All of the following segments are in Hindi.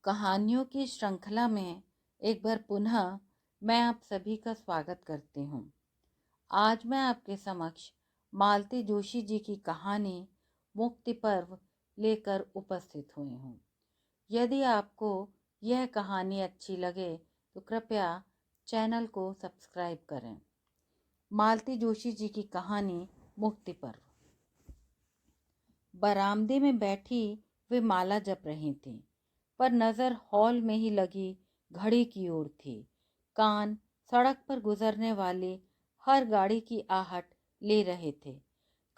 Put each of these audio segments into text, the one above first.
कहानियों की श्रृंखला में एक बार पुनः मैं आप सभी का स्वागत करती हूँ। आज मैं आपके समक्ष मालती जोशी जी की कहानी मुक्ति पर्व लेकर उपस्थित हुई हूँ। यदि आपको यह कहानी अच्छी लगे तो कृपया चैनल को सब्सक्राइब करें। मालती जोशी जी की कहानी मुक्ति पर्व। बरामदे में बैठी वे माला जप रही थीं, पर नज़र हॉल में ही लगी घड़ी की ओर थी। कान सड़क पर गुजरने वाली हर गाड़ी की आहट ले रहे थे।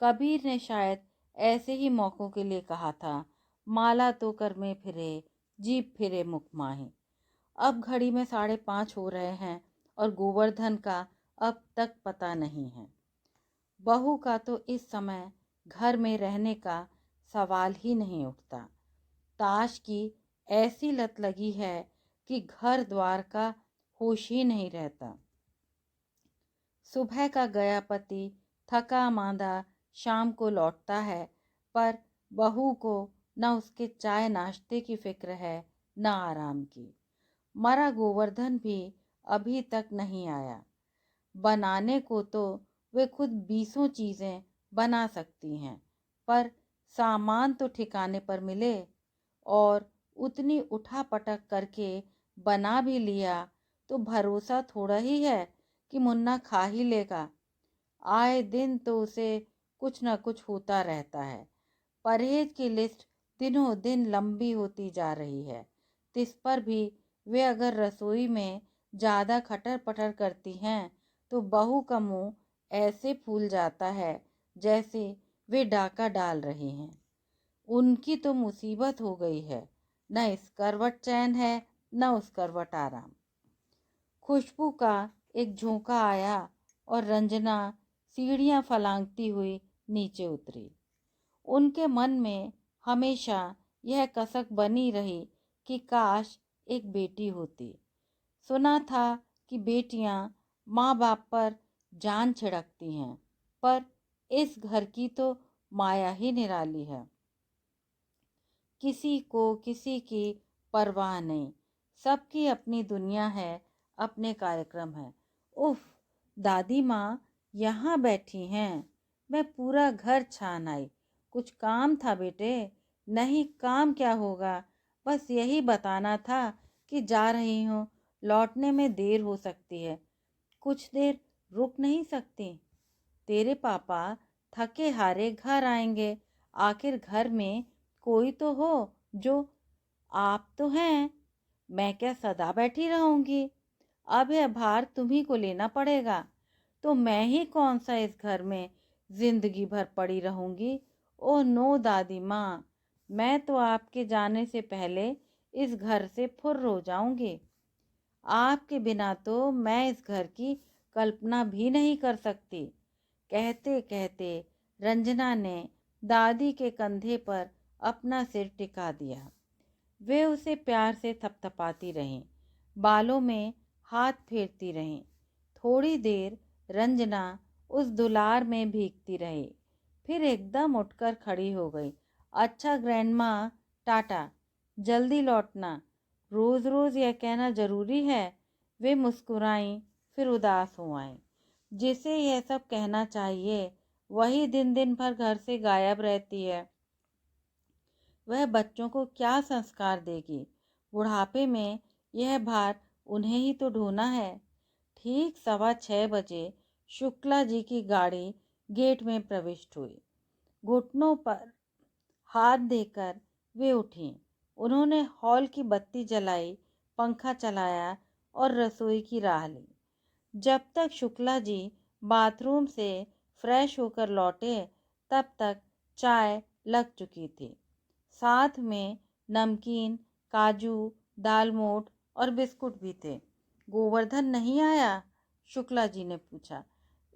कबीर ने शायद ऐसे ही मौक़ों के लिए कहा था, माला तो कर में फिरे, जीभ फिरे मुख माहे। अब घड़ी में 5:30 हो रहे हैं और गोवर्धन का अब तक पता नहीं है। बहू का तो इस समय घर में रहने का सवाल ही नहीं उठता। ताश की ऐसी लत लगी है कि घर द्वार का होश ही नहीं रहता। सुबह का गया पति थका मांदा शाम को लौटता है, पर बहू को न उसके चाय नाश्ते की फिक्र है न आराम की। मरा गोवर्धन भी अभी तक नहीं आया। बनाने को तो वे खुद 20 चीज़ें बना सकती हैं, पर सामान तो ठिकाने पर मिले। और उतनी उठा-पटक करके बना भी लिया तो भरोसा थोड़ा ही है कि मुन्ना खा ही लेगा। आए दिन तो उसे कुछ न कुछ होता रहता है। परहेज की लिस्ट दिनों दिन लंबी होती जा रही है। तिस पर भी वे अगर रसोई में ज़्यादा खटर-पटर करती हैं तो बहू का मुंह ऐसे फूल जाता है जैसे वे डाका डाल रही हैं। उनकी तो मुसीबत हो गई है, न इस करवट चैन है न उस करवट आराम। खुशबू का एक झोंका आया और रंजना सीढ़ियां फलांगती हुई नीचे उतरी। उनके मन में हमेशा यह कसक बनी रही कि काश एक बेटी होती। सुना था कि बेटियां माँ बाप पर जान छिड़कती हैं, पर इस घर की तो माया ही निराली है। किसी को किसी की परवाह नहीं, सबकी अपनी दुनिया है, अपने कार्यक्रम है। उफ, दादी माँ यहाँ बैठी हैं। मैं पूरा घर छान आई। कुछ काम था बेटे? नहीं, काम क्या होगा, बस यही बताना था कि जा रही हूँ, लौटने में देर हो सकती है। कुछ देर रुक नहीं सकती? तेरे पापा थके हारे घर आएंगे, आखिर घर में कोई तो हो जो। आप तो हैं, मैं क्या सदा बैठी रहूंगी? अब यह भार तुम्ही को लेना पड़ेगा। तो मैं ही कौन सा इस घर में जिंदगी भर पड़ी रहूंगी? ओह नो दादी माँ, मैं तो आपके जाने से पहले इस घर से फुर्र हो जाऊंगी। आपके बिना तो मैं इस घर की कल्पना भी नहीं कर सकती। कहते कहते रंजना ने दादी के कंधे पर अपना सिर टिका दिया। वे उसे प्यार से थपथपाती रहीं, बालों में हाथ फेरती रहीं। थोड़ी देर रंजना उस दुलार में भीगती रही, फिर एकदम उठकर खड़ी हो गई। अच्छा ग्रैंडमा, टाटा, जल्दी लौटना। रोज़ रोज़ यह कहना ज़रूरी है? वे मुस्कुराईं, फिर उदास हो आईं। जिसे यह सब कहना चाहिए वही दिन दिन भर घर से गायब रहती है। वह बच्चों को क्या संस्कार देगी? बुढ़ापे में यह भार उन्हें ही तो ढोना है। ठीक 6:15 बजे शुक्ला जी की गाड़ी गेट में प्रविष्ट हुई। घुटनों पर हाथ देकर वे उठीं। उन्होंने हॉल की बत्ती जलाई, पंखा चलाया और रसोई की राह ली। जब तक शुक्ला जी बाथरूम से फ्रेश होकर लौटे, तब तक चाय लग चुकी थी। साथ में नमकीन, काजू, दालमोठ और बिस्कुट भी थे। गोवर्धन नहीं आया? शुक्ला जी ने पूछा।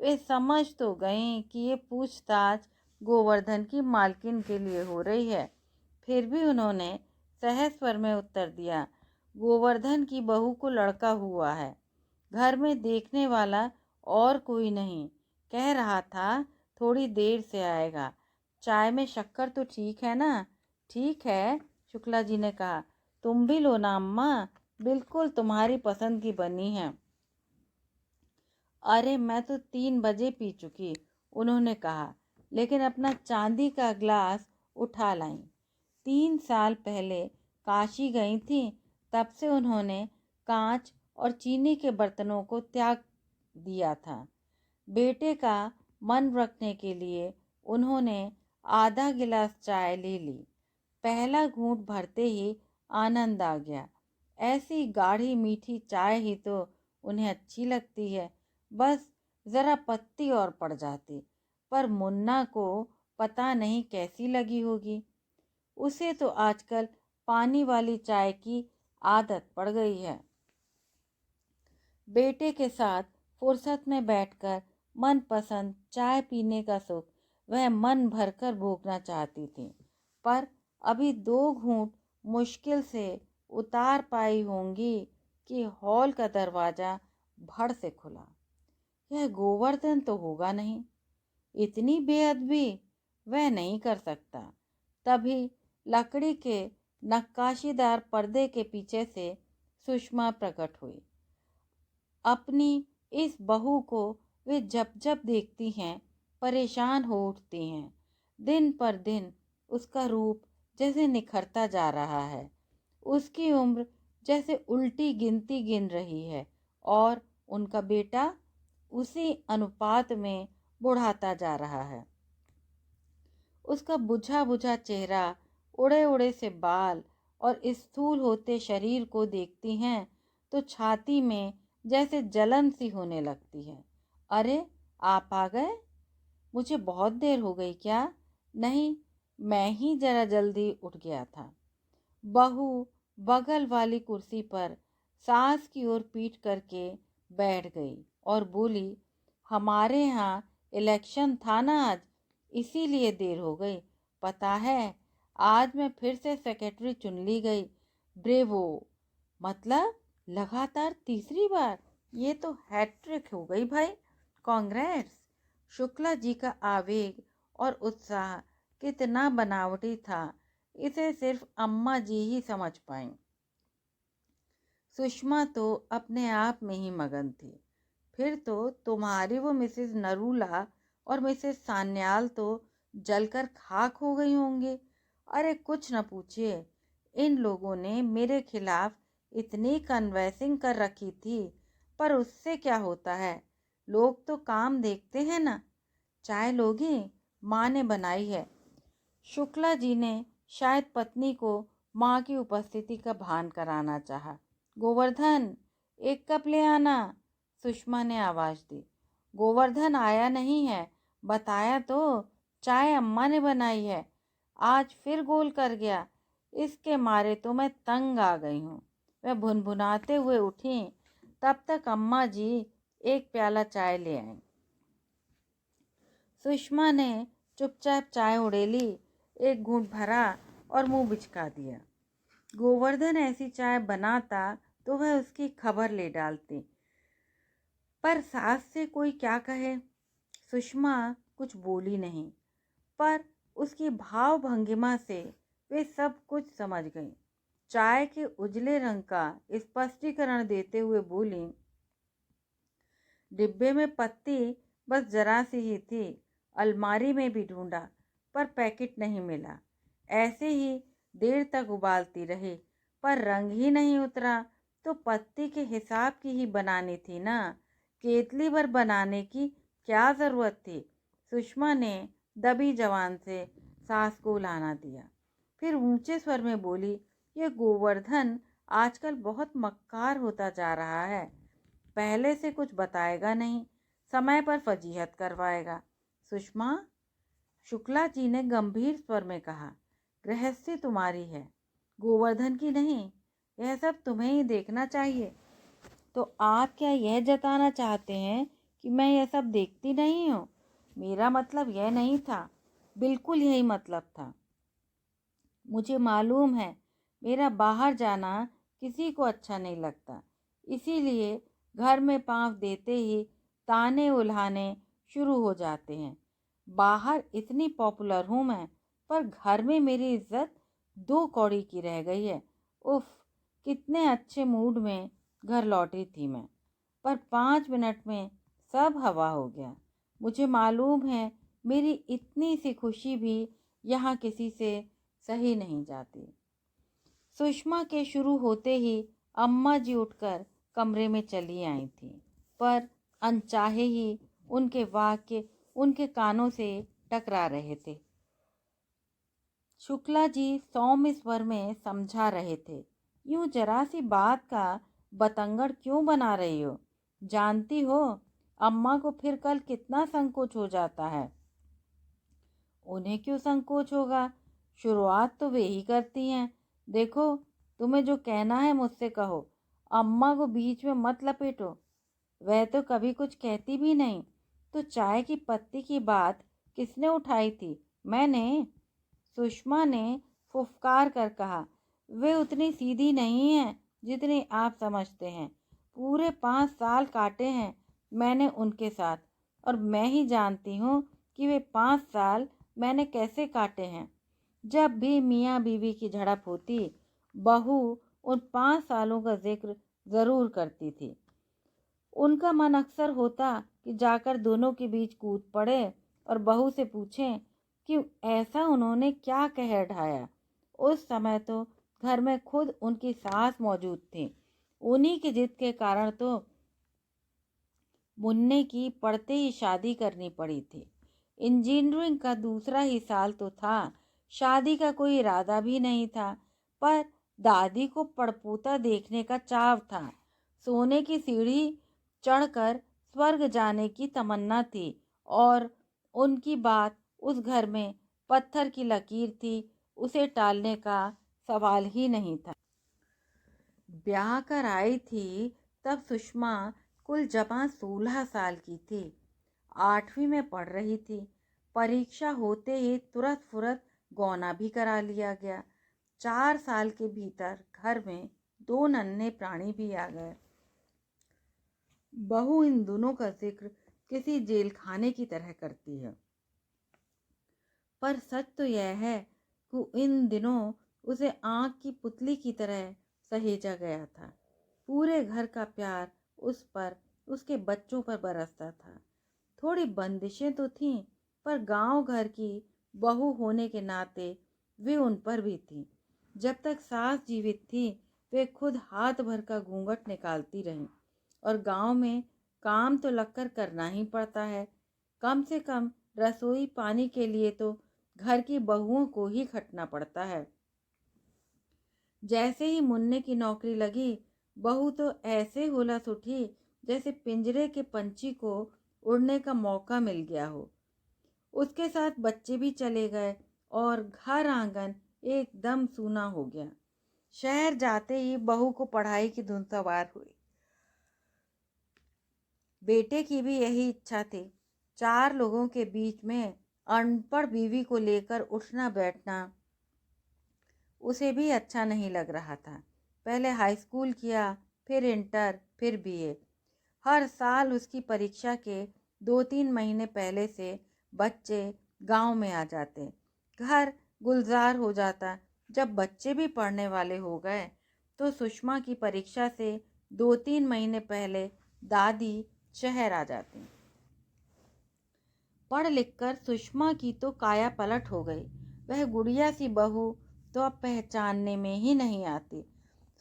वे समझ तो गईं कि ये पूछताछ गोवर्धन की मालकिन के लिए हो रही है। फिर भी उन्होंने सहज स्वर में उत्तर दिया, गोवर्धन की बहू को लड़का हुआ है, घर में देखने वाला और कोई नहीं। कह रहा था थोड़ी देर से आएगा। चाय में शक्कर तो ठीक है ना? ठीक है, शुक्ला जी ने कहा। तुम भी लो ना अम्मा, बिल्कुल तुम्हारी पसंद की बनी है। अरे मैं तो 3 बजे पी चुकी, उन्होंने कहा, लेकिन अपना चांदी का ग्लास उठा लाई। 3 साल पहले काशी गई थी, तब से उन्होंने कांच और चीनी के बर्तनों को त्याग दिया था। बेटे का मन रखने के लिए उन्होंने आधा गिलास चाय ले ली। पहला घूंट भरते ही आनंद आ गया। ऐसी गाढ़ी मीठी चाय ही तो उन्हें अच्छी लगती है। बस ज़रा पत्ती और पड़ जाती, पर मुन्ना को पता नहीं कैसी लगी होगी। उसे तो आजकल पानी वाली चाय की आदत पड़ गई है। बेटे के साथ फुर्सत में बैठकर मनपसंद चाय पीने का सुख वह मन भरकर भोगना चाहती थी, पर अभी 2 घूंट मुश्किल से उतार पाई होंगी कि हॉल का दरवाज़ा भड़ से खुला। यह गोवर्धन तो होगा नहीं, इतनी बेअदबी वह नहीं कर सकता। तभी लकड़ी के नक्काशीदार पर्दे के पीछे से सुषमा प्रकट हुई। अपनी इस बहू को वे जब जब देखती हैं परेशान हो उठती हैं। दिन पर दिन उसका रूप जैसे निखरता जा रहा है, उसकी उम्र जैसे उल्टी गिनती गिन रही है, और उनका बेटा उसी अनुपात में बुढ़ाता जा रहा है। उसका बुझा बुझा चेहरा, उड़े उड़े से बाल और स्थूल होते शरीर को देखती हैं तो छाती में जैसे जलन सी होने लगती है। अरे आप आ गए? मुझे बहुत देर हो गई क्या? नहीं, मैं ही जरा जल्दी उठ गया था। बहू बगल वाली कुर्सी पर सास की ओर पीट करके बैठ गई और बोली, हमारे यहाँ इलेक्शन था ना आज, इसीलिए देर हो गई। पता है, आज मैं फिर से सेक्रेटरी चुन ली गई। ब्रेवो! मतलब लगातार तीसरी बार? ये तो हैट्रिक हो गई भाई। कांग्रेस! शुक्ला जी का आवेग और उत्साह कितना बनावटी था, इसे सिर्फ अम्मा जी ही समझ पाईं। सुषमा तो अपने आप में ही मगन थी। फिर तो तुम्हारी वो मिसेस नरूला और मिसेस सान्याल तो जलकर खाक हो गई होंगी। अरे कुछ न पूछिए, इन लोगों ने मेरे खिलाफ इतनी कन्वेंसिंग कर रखी थी, पर उससे क्या होता है, लोग तो काम देखते हैं ना। चाय लोगी? माँ ने बनाई है। शुक्ला जी ने शायद पत्नी को माँ की उपस्थिति का भान कराना चाहा। गोवर्धन, 1 कप ले आना, सुषमा ने आवाज़ दी। गोवर्धन आया नहीं है, बताया तो, चाय अम्मा ने बनाई है। आज फिर गोल कर गया, इसके मारे तो मैं तंग आ गई हूँ। वह भुनभुनाते हुए उठी, तब तक अम्मा जी 1 प्याला चाय ले आईं। सुषमा ने चुपचाप चाय उड़ेली, 1 घूंट भरा और मुंह बिचका दिया। गोवर्धन ऐसी चाय बनाता तो वह उसकी खबर ले डालती, पर सास से कोई क्या कहे। सुषमा कुछ बोली नहीं, पर उसकी भाव भंगिमा से वे सब कुछ समझ गईं। चाय के उजले रंग का स्पष्टीकरण देते हुए बोली, डिब्बे में पत्ती बस जरा सी ही थी, अलमारी में भी ढूंढा, पर पैकेट नहीं मिला। ऐसे ही देर तक उबालती रही, पर रंग ही नहीं उतरा। तो पत्ती के हिसाब की ही बनानी थी ना, केतली भर बनाने की क्या ज़रूरत थी। सुषमा ने दबी जवान से सास को लाना दिया, फिर ऊंचे स्वर में बोली, ये गोवर्धन आजकल बहुत मक्कार होता जा रहा है। पहले से कुछ बताएगा नहीं, समय पर फजीहत करवाएगा। सुषमा, शुक्ला जी ने गंभीर स्वर में कहा, गृहस्थी तुम्हारी है, गोवर्धन की नहीं। यह सब तुम्हें ही देखना चाहिए। तो आप क्या यह जताना चाहते हैं कि मैं यह सब देखती नहीं हूँ? मेरा मतलब यह नहीं था, बिल्कुल यही मतलब था। मुझे मालूम है मेरा बाहर जाना किसी को अच्छा नहीं लगता, इसीलिए घर में पांव देते ही ताने उल्हाने शुरू हो जाते हैं। बाहर इतनी पॉपुलर हूँ मैं, पर घर में मेरी इज्जत 2 कौड़ी की रह गई है। उफ, कितने अच्छे मूड में घर लौटी थी मैं, पर 5 मिनट में सब हवा हो गया। मुझे मालूम है मेरी इतनी सी खुशी भी यहाँ किसी से सही नहीं जाती। सुषमा के शुरू होते ही अम्मा जी उठकर कमरे में चली आई थी, पर अनचाहे ही उनके वाक्य उनके कानों से टकरा रहे थे। शुक्ला जी सौम्य स्वर में समझा रहे थे, यूं जरा सी बात का बतंगड़ क्यों बना रही हो? जानती हो अम्मा को फिर कल कितना संकोच हो जाता है। उन्हें क्यों संकोच होगा? शुरुआत तो वे ही करती हैं। देखो, तुम्हें जो कहना है मुझसे कहो, अम्मा को बीच में मत लपेटो। वह तो कभी कुछ कहती भी नहीं। तो चाय की पत्ती की बात किसने उठाई थी? मैंने। सुषमा ने फुफकार कर कहा, वे उतनी सीधी नहीं है जितनी आप समझते हैं। पूरे 5 साल काटे हैं मैंने उनके साथ, और मैं ही जानती हूँ कि वे 5 साल मैंने कैसे काटे हैं। जब भी मियाँ बीवी की झड़प होती, बहू उन 5 सालों का जिक्र ज़रूर करती थी। उनका मन अक्सर होता कि जाकर दोनों के बीच कूद पड़े और बहू से पूछें कि ऐसा उन्होंने क्या कह ढाया। उस समय तो घर में खुद उनकी सास मौजूद थी। उन्हीं की जिद के कारण तो मुन्ने की पढ़ते ही शादी करनी पड़ी थी। इंजीनियरिंग का दूसरा ही साल तो था, शादी का कोई इरादा भी नहीं था, पर दादी को पड़पोता देखने का चाव था। सोने की सीढ़ी चढ़कर स्वर्ग जाने की तमन्ना थी, और उनकी बात उस घर में पत्थर की लकीर थी, उसे टालने का सवाल ही नहीं था। ब्याह कर आई थी तब सुषमा कुल जमा 16 साल की थी। 8वीं में पढ़ रही थी। परीक्षा होते ही तुरंत फुरत गौना भी करा लिया गया। 4 साल के भीतर घर में 2 नन्हे प्राणी भी आ गए। बहू इन दोनों का जिक्र किसी जेल खाने की तरह करती है, पर सच तो यह है कि इन दिनों उसे आँख की पुतली की तरह सहेजा गया था। पूरे घर का प्यार उस पर, उसके बच्चों पर बरसता था। थोड़ी बंदिशें तो थीं, पर गांव घर की बहू होने के नाते वे उन पर भी थीं। जब तक सास जीवित थी, वे खुद हाथ भर का घूंघट निकालती रहीं, और गांव में काम तो लगकर करना ही पड़ता है। कम से कम रसोई पानी के लिए तो घर की बहुओं को ही खटना पड़ता है। जैसे ही मुन्ने की नौकरी लगी, बहू तो ऐसे हुलस उठी जैसे पिंजरे के पंछी को उड़ने का मौका मिल गया हो। उसके साथ बच्चे भी चले गए और घर आंगन एकदम सूना हो गया। शहर जाते ही बहू को पढ़ाई की धुन सवार हुई। बेटे की भी यही इच्छा थी। 4 लोगों के बीच में अनपढ़ बीवी को लेकर उठना बैठना उसे भी अच्छा नहीं लग रहा था। पहले हाई स्कूल किया, फिर इंटर, फिर बीए। हर साल उसकी परीक्षा के 2-3 महीने पहले से बच्चे गांव में आ जाते, घर गुलजार हो जाता। जब बच्चे भी पढ़ने वाले हो गए तो सुषमा की परीक्षा से 2-3 महीने पहले दादी शहर आ जाती। पढ़ लिखकर सुषमा की तो काया पलट हो गई। वह गुड़िया सी बहू तो अब पहचानने में ही नहीं आती।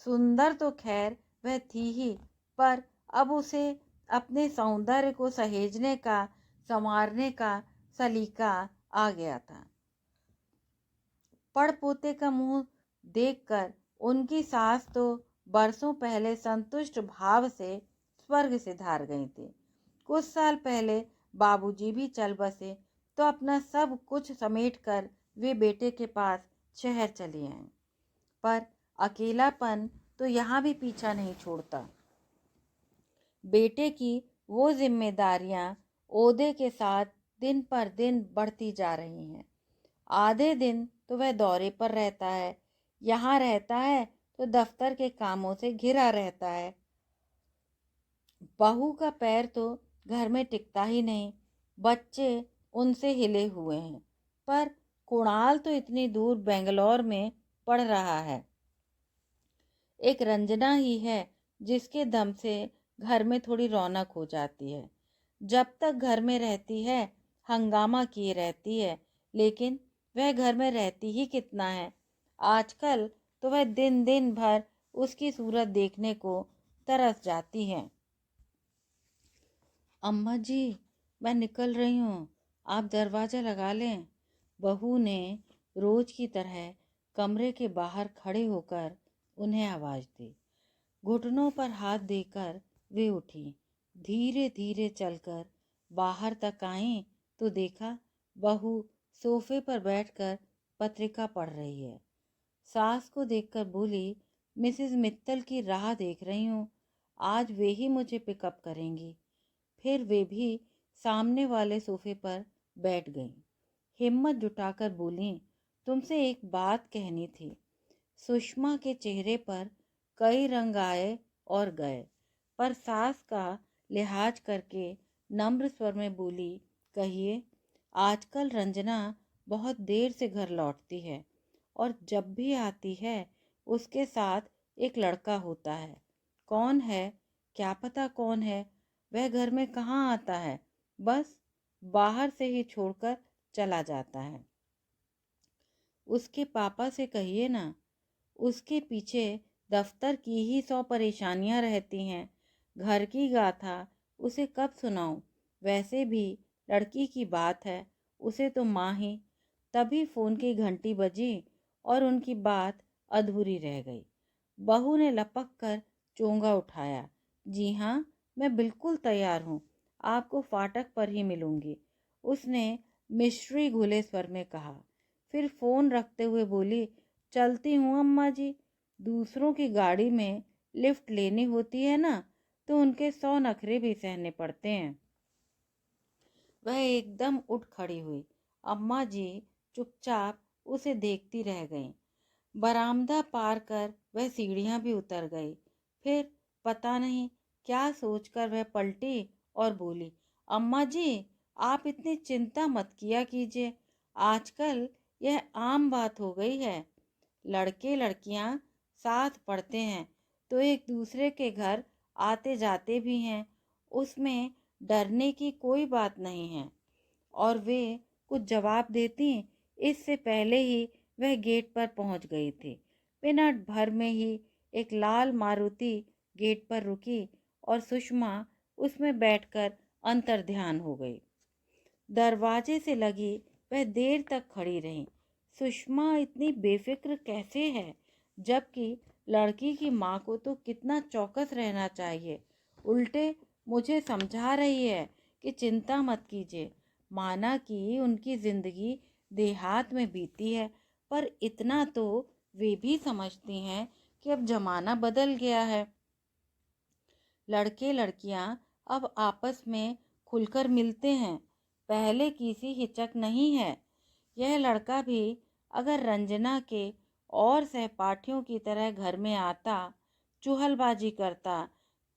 सुंदर तो खैर वह थी ही, पर अब उसे अपने सौंदर्य को सहेजने का, संवारने का सलीका आ गया था। पड़ पोते का मुंह देखकर उनकी सास तो बरसों पहले संतुष्ट भाव से स्वर्ग से धार गई थी। कुछ साल पहले बाबूजी भी चल बसे तो अपना सब कुछ समेटकर वे बेटे के पास शहर चले आए। पर अकेलापन तो यहाँ भी पीछा नहीं छोड़ता। बेटे की वो जिम्मेदारियां ओहदे के साथ दिन पर दिन बढ़ती जा रही हैं। आधे दिन तो वह दौरे पर रहता है, यहाँ रहता है तो दफ्तर के कामों से घिरा रहता है। बहू का पैर तो घर में टिकता ही नहीं। बच्चे उनसे हिले हुए हैं, पर कुणाल तो इतनी दूर बेंगलोर में पढ़ रहा है। एक रंजना ही है जिसके दम से घर में थोड़ी रौनक हो जाती है। जब तक घर में रहती है हंगामा किए रहती है, लेकिन वह घर में रहती ही कितना है। आजकल तो वह दिन दिन भर उसकी सूरत देखने को तरस जाती है। अम्मा जी, मैं निकल रही हूँ, आप दरवाज़ा लगा लें। बहू ने रोज की तरह कमरे के बाहर खड़े होकर उन्हें आवाज़ दी। घुटनों पर हाथ देकर वे उठी। धीरे धीरे चलकर बाहर तक आईं तो देखा बहू सोफे पर बैठकर पत्रिका पढ़ रही है। सास को देखकर बोली, मिसेस मित्तल की राह देख रही हूँ, आज वे ही मुझे पिकअप करेंगी। फिर वे भी सामने वाले सोफे पर बैठ गईं। हिम्मत जुटाकर बोली, तुमसे एक बात कहनी थी। सुषमा के चेहरे पर कई रंग आए और गए, पर सास का लिहाज करके नम्र स्वर में बोली, कहिए। आजकल रंजना बहुत देर से घर लौटती है और जब भी आती है उसके साथ एक लड़का होता है। कौन है, क्या पता कौन है। वह घर में कहाँ आता है, बस बाहर से ही छोड़कर चला जाता है। उसके पापा से कहिए ना, उसके पीछे दफ्तर की ही 100 परेशानियां रहती हैं। घर की गाथा उसे कब सुनाऊं। वैसे भी लड़की की बात है, उसे तो माँ ही। तभी फ़ोन की घंटी बजी और उनकी बात अधूरी रह गई। बहू ने लपक कर चोंगा उठाया। जी हाँ, मैं बिल्कुल तैयार हूँ, आपको फाटक पर ही मिलूंगी, उसने मिश्री घुले स्वर में कहा। फिर फ़ोन रखते हुए बोली, चलती हूँ अम्मा जी। दूसरों की गाड़ी में लिफ्ट लेनी होती है ना, तो उनके 100 नखरे भी सहने पड़ते हैं। वह एकदम उठ खड़ी हुई। अम्मा जी चुपचाप उसे देखती रह गईं। बरामदा पार कर वह सीढ़ियां भी उतर गई। फिर पता नहीं क्या सोचकर वह पलटी और बोली, अम्मा जी, आप इतनी चिंता मत किया कीजिए, आजकल यह आम बात हो गई है। लड़के लड़कियां साथ पढ़ते हैं तो एक दूसरे के घर आते जाते भी हैं, उसमें डरने की कोई बात नहीं है। और वे कुछ जवाब देती इससे पहले ही वह गेट पर पहुंच गई थी। मिनट भर में ही एक लाल मारुति गेट पर रुकी और सुषमा उसमें बैठकर अंतर्ध्यान हो गई। दरवाजे से लगी वह देर तक खड़ी रही। सुषमा इतनी बेफिक्र कैसे है, जबकि लड़की की माँ को तो कितना चौकस रहना चाहिए। उल्टे मुझे समझा रही है कि चिंता मत कीजिए, माना कि उनकी जिंदगी देहात में बीती है, पर इतना तो वे भी समझती हैं कि अब जमाना बदल गया है। लड़के लड़कियां अब आपस में खुलकर मिलते हैं, पहले किसी हिचक नहीं है। यह लड़का भी अगर रंजना के और सहपाठियों की तरह घर में आता, चुहलबाजी करता,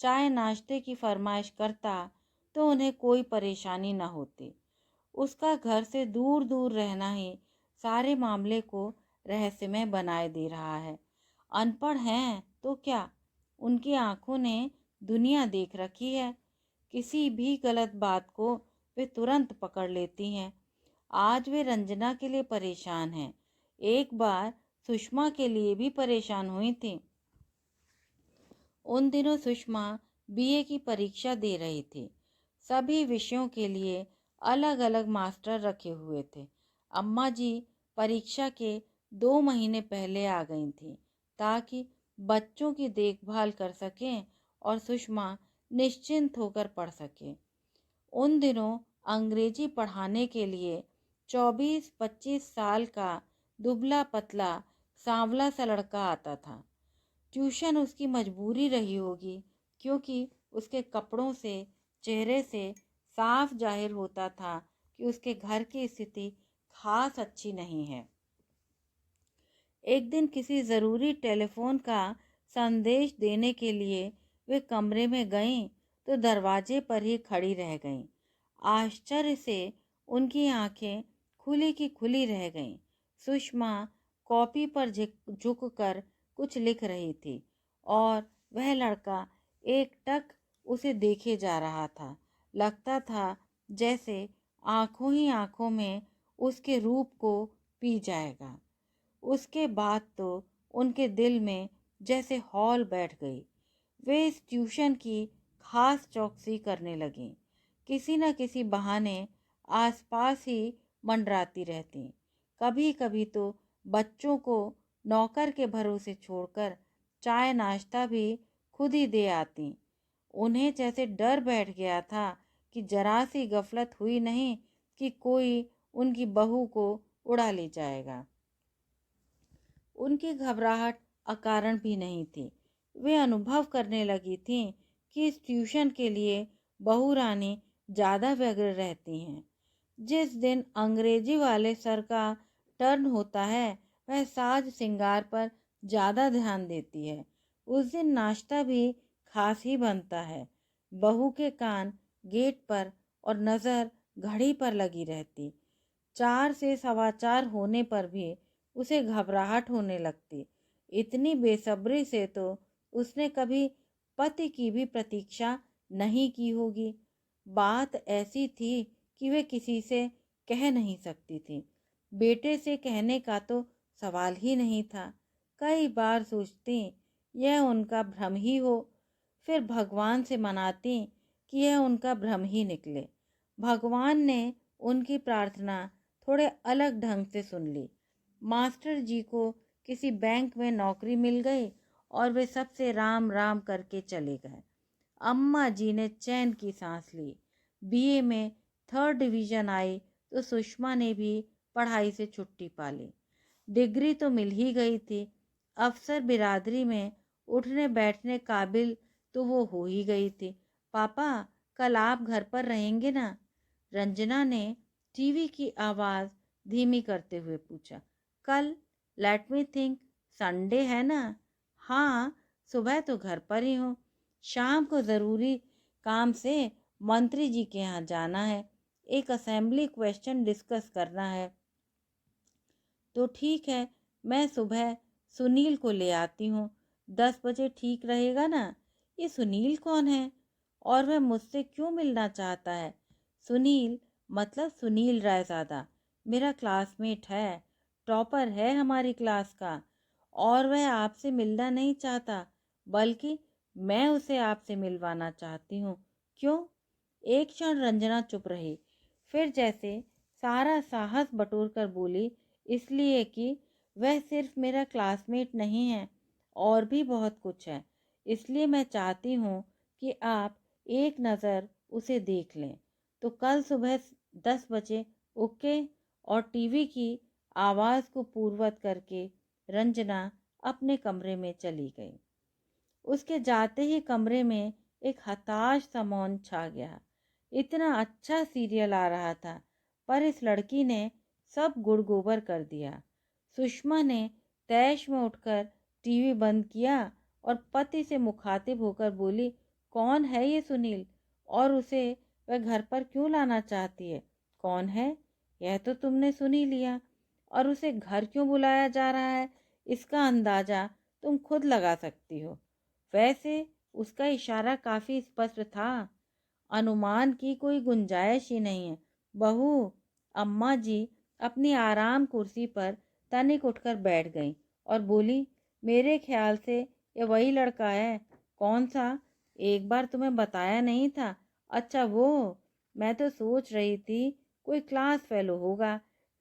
चाय नाश्ते की फरमाइश करता, तो उन्हें कोई परेशानी न होती। उसका घर से दूर दूर रहना ही सारे मामले को रहस्यमय बनाए दे रहा है। अनपढ़ हैं तो क्या, उनकी आंखों ने दुनिया देख रखी है। किसी भी गलत बात को वे तुरंत पकड़ लेती हैं। आज वे रंजना के लिए परेशान हैं, एक बार सुषमा के लिए भी परेशान हुई थी। उन दिनों सुषमा बीए की परीक्षा दे रही थी। सभी विषयों के लिए अलग अलग मास्टर रखे हुए थे। अम्मा जी परीक्षा के 2 महीने पहले आ गई थीं, ताकि बच्चों की देखभाल कर सकें और सुषमा निश्चिंत होकर पढ़ सके। उन दिनों अंग्रेजी पढ़ाने के लिए 24-25 साल का दुबला पतला सांवला सा लड़का आता था। ट्यूशन उसकी मजबूरी रही होगी, क्योंकि उसके कपड़ों से, चेहरे से साफ जाहिर होता था कि उसके घर की स्थिति खास अच्छी नहीं है। एक दिन किसी ज़रूरी टेलीफोन का संदेश देने के लिए वे कमरे में गईं तो दरवाजे पर ही खड़ी रह गईं। आश्चर्य से उनकी आंखें खुली की खुली रह गईं। सुषमा कॉपी पर झुक कर कुछ लिख रही थी और वह लड़का एकटक उसे देखे जा रहा था। लगता था जैसे आंखों ही आंखों में उसके रूप को पी जाएगा। उसके बाद तो उनके दिल में जैसे हौल बैठ गई। वे इस ट्यूशन की खास चौकसी करने लगीं। किसी न किसी बहाने आसपास ही मंडराती रहती। कभी कभी तो बच्चों को नौकर के भरोसे छोड़कर चाय नाश्ता भी खुद ही दे आती। उन्हें जैसे डर बैठ गया था कि जरा सी गफलत हुई नहीं कि कोई उनकी बहू को उड़ा ले जाएगा। उनकी घबराहट अकारण भी नहीं थी। वे अनुभव करने लगी थीं कि इस ट्यूशन के लिए बहू रानी ज़्यादा व्यग्र रहती हैं। जिस दिन अंग्रेजी वाले सर का टर्न होता है वह साज श्रृंगार पर ज़्यादा ध्यान देती है। उस दिन नाश्ता भी खास ही बनता है। बहू के कान गेट पर और नज़र घड़ी पर लगी रहती। 4 से 4:15 होने पर भी उसे घबराहट होने लगती। इतनी बेसब्री से तो उसने कभी पति की भी प्रतीक्षा नहीं की होगी। बात ऐसी थी कि वे किसी से कह नहीं सकती थी। बेटे से कहने का तो सवाल ही नहीं था। कई बार सोचती यह उनका भ्रम ही हो, फिर भगवान से मनाती कि यह उनका भ्रम ही निकले। भगवान ने उनकी प्रार्थना थोड़े अलग ढंग से सुन ली। मास्टर जी को किसी बैंक में नौकरी मिल गई और वे सबसे राम राम करके चले गए। अम्मा जी ने चैन की सांस ली। बीए में 3rd डिवीज़न आई तो सुषमा ने भी पढ़ाई से छुट्टी पा ली। डिग्री तो मिल ही गई थी। अफसर बिरादरी में उठने बैठने काबिल तो वो हो ही गई थी। पापा कल आप घर पर रहेंगे ना? रंजना ने टीवी की आवाज़ धीमी करते हुए पूछा। कल? Let me think. संडे है ना? हाँ, सुबह तो घर पर ही हूँ। शाम को ज़रूरी काम से मंत्री जी के यहाँ जाना है। एक असेंबली क्वेश्चन डिस्कस करना है। तो ठीक है, मैं सुबह सुनील को ले आती हूँ। 10 बजे ठीक रहेगा ना? ये सुनील कौन है और वह मुझसे क्यों मिलना चाहता है? सुनील मतलब सुनील रायज़ादा मेरा क्लासमेट है, टॉपर है हमारी क्लास का। और वह आपसे मिलना नहीं चाहता, बल्कि मैं उसे आपसे मिलवाना चाहती हूँ। क्यों? एक क्षण रंजना चुप रही, फिर जैसे सारा साहस बटोर कर बोली, इसलिए कि वह सिर्फ मेरा क्लासमेट नहीं है और भी बहुत कुछ है। इसलिए मैं चाहती हूँ कि आप एक नज़र उसे देख लें। तो कल सुबह 10 बजे ओके? और टीवी की आवाज़ को पूर्ववत करके रंजना अपने कमरे में चली गई। उसके जाते ही कमरे में एक हताश सा मौन छा गया। इतना अच्छा सीरियल आ रहा था, पर इस लड़की ने सब गुड़ गोबर कर दिया। सुषमा ने तैश में उठकर टीवी बंद किया और पति से मुखातिब होकर बोली, कौन है ये सुनील और उसे वह घर पर क्यों लाना चाहती है? कौन है? यह तो तुमने सुन ही लिया। और उसे घर क्यों बुलाया जा रहा है इसका अंदाजा तुम खुद लगा सकती हो। वैसे उसका इशारा काफी स्पष्ट था। अनुमान की कोई गुंजाइश ही नहीं है। बहू, अम्मा जी अपनी आराम कुर्सी पर तनिक उठकर बैठ गईं और बोली, मेरे ख्याल से ये वही लड़का है। कौन सा? एक बार तुम्हें बताया नहीं था? अच्छा वो, मैं तो सोच रही थी कोई क्लास फेलो होगा,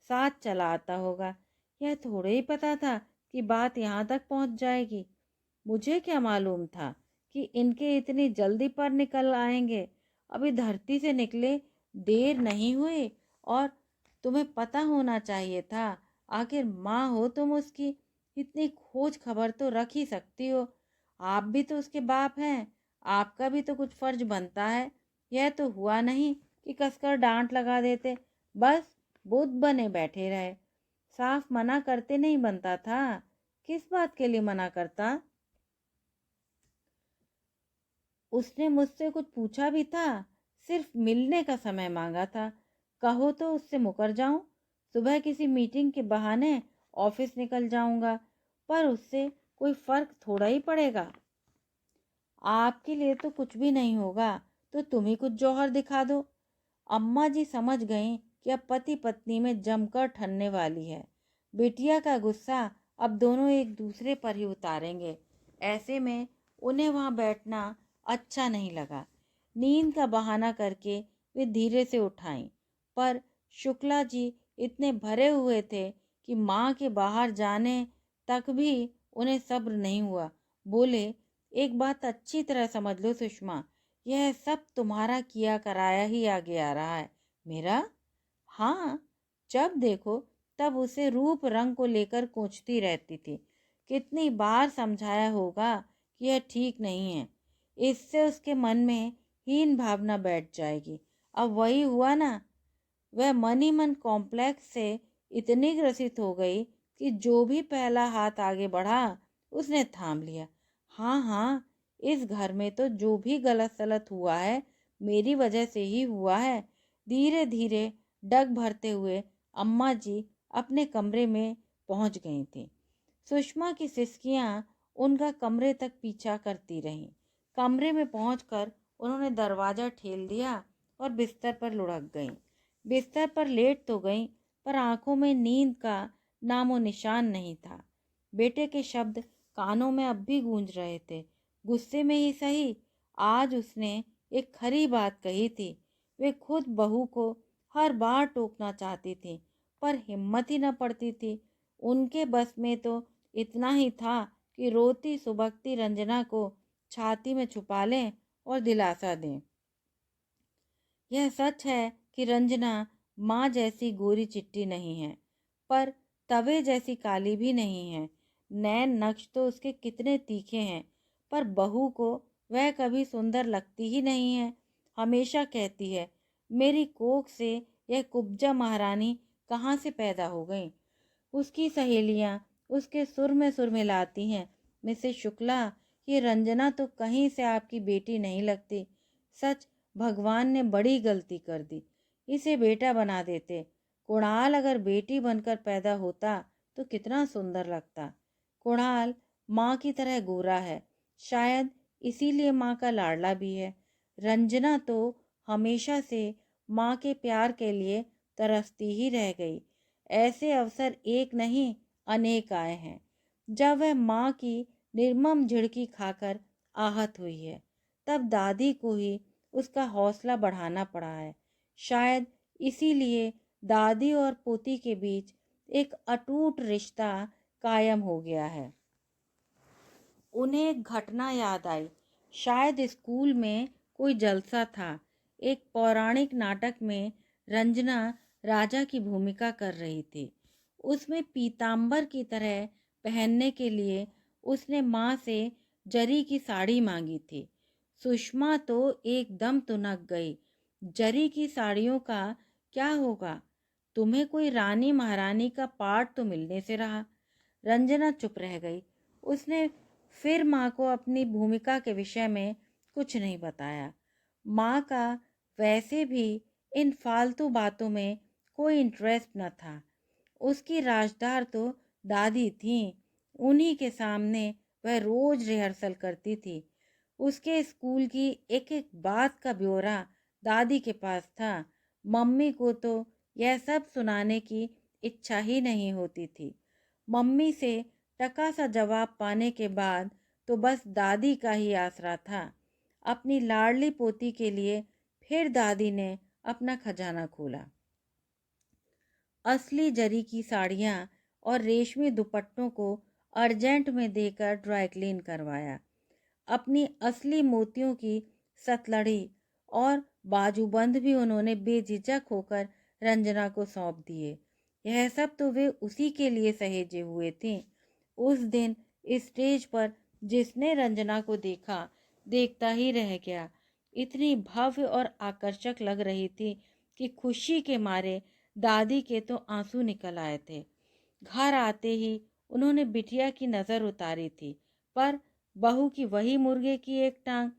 साथ चला आता होगा। यह थोड़े ही पता था कि बात यहाँ तक पहुँच जाएगी। मुझे क्या मालूम था कि इनके इतनी जल्दी पर निकल आएंगे। अभी धरती से निकले देर नहीं हुई और तुम्हें पता होना चाहिए था। आखिर माँ हो तुम उसकी, इतनी खोज खबर तो रख ही सकती हो। आप भी तो उसके बाप हैं, आपका भी तो कुछ फर्ज बनता है। यह तो हुआ नहीं कि कसकर डांट लगा देते, बस बुद्ध बने बैठे रहे। साफ मना करते नहीं बनता था? किस बात के लिए मना करता? उसने मुझसे कुछ पूछा भी था, सिर्फ मिलने का समय मांगा था। कहो तो उससे मुकर जाऊं। सुबह किसी मीटिंग के बहाने ऑफिस निकल जाऊंगा, पर उससे कोई फर्क थोड़ा ही पड़ेगा। आपके लिए तो कुछ भी नहीं होगा, तो तुम ही कुछ जौहर दिखा दो। अम्मा जी समझ गईं कि अब पति पत्नी में जमकर ठनने वाली है। बिटिया का गुस्सा अब दोनों एक दूसरे पर ही उतारेंगे। ऐसे में उन्हें वहाँ बैठना अच्छा नहीं लगा। नींद का बहाना करके वे धीरे से उठाईं, पर शुक्ला जी इतने भरे हुए थे कि माँ के बाहर जाने तक भी उन्हें सब्र नहीं हुआ। बोले, एक बात अच्छी तरह समझ लो सुषमा, यह सब तुम्हारा किया कराया ही आगे आ रहा है। मेरा? हाँ, जब देखो तब उसे रूप रंग को लेकर कोचती रहती थी। कितनी बार समझाया होगा कि यह ठीक नहीं है। इससे उसके मन में हीन भावना बैठ जाएगी। अब वही हुआ ना। वह मन ही मन कॉम्प्लेक्स से इतनी ग्रसित हो गई कि जो भी पहला हाथ आगे बढ़ा उसने थाम लिया। हाँ हाँ, इस घर में तो जो भी गलत सलत हुआ है मेरी वजह से ही हुआ है। धीरे धीरे डग भरते हुए अम्मा जी अपने कमरे में पहुंच गई थीं। सुषमा की सिसकियां उनका कमरे तक पीछा करती रहीं। कमरे में पहुंचकर उन्होंने दरवाज़ा ठेल दिया और बिस्तर पर लुढ़क गईं। बिस्तर पर लेट तो गईं, पर आंखों में नींद का नामो निशान नहीं था। बेटे के शब्द कानों में अब भी गूंज रहे थे। गुस्से में ही सही, आज उसने एक खरी बात कही थी। वे खुद बहू को हर बार टोकना चाहती थी, पर हिम्मत ही न पड़ती थी। उनके बस में तो इतना ही था कि रोती सुबकती रंजना को छाती में छुपा लें और दिलासा दें। यह सच है कि रंजना माँ जैसी गोरी चिट्टी नहीं है, पर तवे जैसी काली भी नहीं है। नैन नक्श तो उसके कितने तीखे हैं, पर बहू को वह कभी सुंदर लगती ही नहीं है। हमेशा कहती है, मेरी कोख से यह कुब्जा महारानी कहाँ से पैदा हो गई। उसकी सहेलियां उसके सुर में लाती हैं, मिसेस शुक्ला, ये रंजना तो कहीं से आपकी बेटी नहीं लगती। सच, भगवान ने बड़ी गलती कर दी। इसे बेटा बना देते। कुणाल अगर बेटी बनकर पैदा होता तो कितना सुंदर लगता। कुणाल माँ की तरह गोरा है, शायद इसीलिए माँ का लाडला भी है। रंजना तो हमेशा से माँ के प्यार के लिए तरसती ही रह गई। ऐसे अवसर एक नहीं अनेक आए हैं जब वह माँ की निर्मम झिड़की खाकर आहत हुई है। तब दादी को ही उसका हौसला बढ़ाना पड़ा है। शायद इसीलिए दादी और पोती के बीच एक अटूट रिश्ता कायम हो गया है। उन्हें एक घटना याद आई। शायद स्कूल में कोई जलसा था। एक पौराणिक नाटक में रंजना राजा की भूमिका कर रही थी। उसमें पीतांबर की तरह पहनने के लिए उसने माँ से जरी की साड़ी मांगी थी। सुषमा तो एकदम तुनक गई। जरी की साड़ियों का क्या होगा? तुम्हें कोई रानी महारानी का पाठ तो मिलने से रहा। रंजना चुप रह गई। उसने फिर माँ को अपनी भूमिका के विषय में कुछ नहीं बताया। माँ का वैसे भी इन फालतू बातों में कोई इंटरेस्ट न था। उसकी राजदार तो दादी थीं। उन्हीं के सामने वह रोज रिहर्सल करती थी। उसके स्कूल की एक एक बात का ब्यौरा दादी के पास था। मम्मी को तो यह सब सुनाने की इच्छा ही नहीं होती थी। मम्मी से टका सा जवाब पाने के बाद तो बस दादी का ही आसरा था। अपनी लाडली पोती के लिए फिर दादी ने अपना खजाना खोला। असली जरी की साड़ियाँ और रेशमी दुपट्टों को अर्जेंट में देकर ड्राई क्लीन करवाया। अपनी असली मोतियों की सतलड़ी और बाजूबंद भी उन्होंने बेझिझक होकर रंजना को सौंप दिए। यह सब तो वे उसी के लिए सहेजे हुए थे। उस दिन स्टेज पर जिसने रंजना को देखा देखता ही रह गया। इतनी भव्य और आकर्षक लग रही थी कि खुशी के मारे दादी के तो आंसू निकल आए थे। घर आते ही उन्होंने बिटिया की नज़र उतारी थी, पर बहू की वही मुर्गे की एक टांग।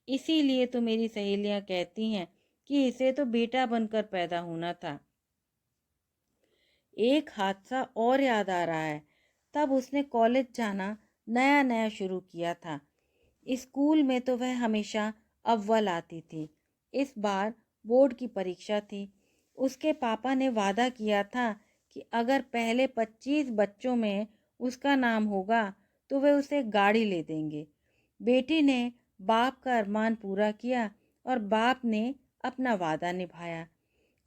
इसीलिए तो मेरी सहेलियां कहती हैं कि इसे तो बेटा बनकर पैदा होना था। एक हादसा और याद आ रहा है। तब उसने कॉलेज जाना नया नया शुरू किया था। स्कूल में तो वह हमेशा अव्वल आती थी। इस बार बोर्ड की परीक्षा थी। उसके पापा ने वादा किया था कि अगर पहले 25 बच्चों में उसका नाम होगा तो वे उसे गाड़ी ले देंगे। बेटी ने बाप का अरमान पूरा किया और बाप ने अपना वादा निभाया।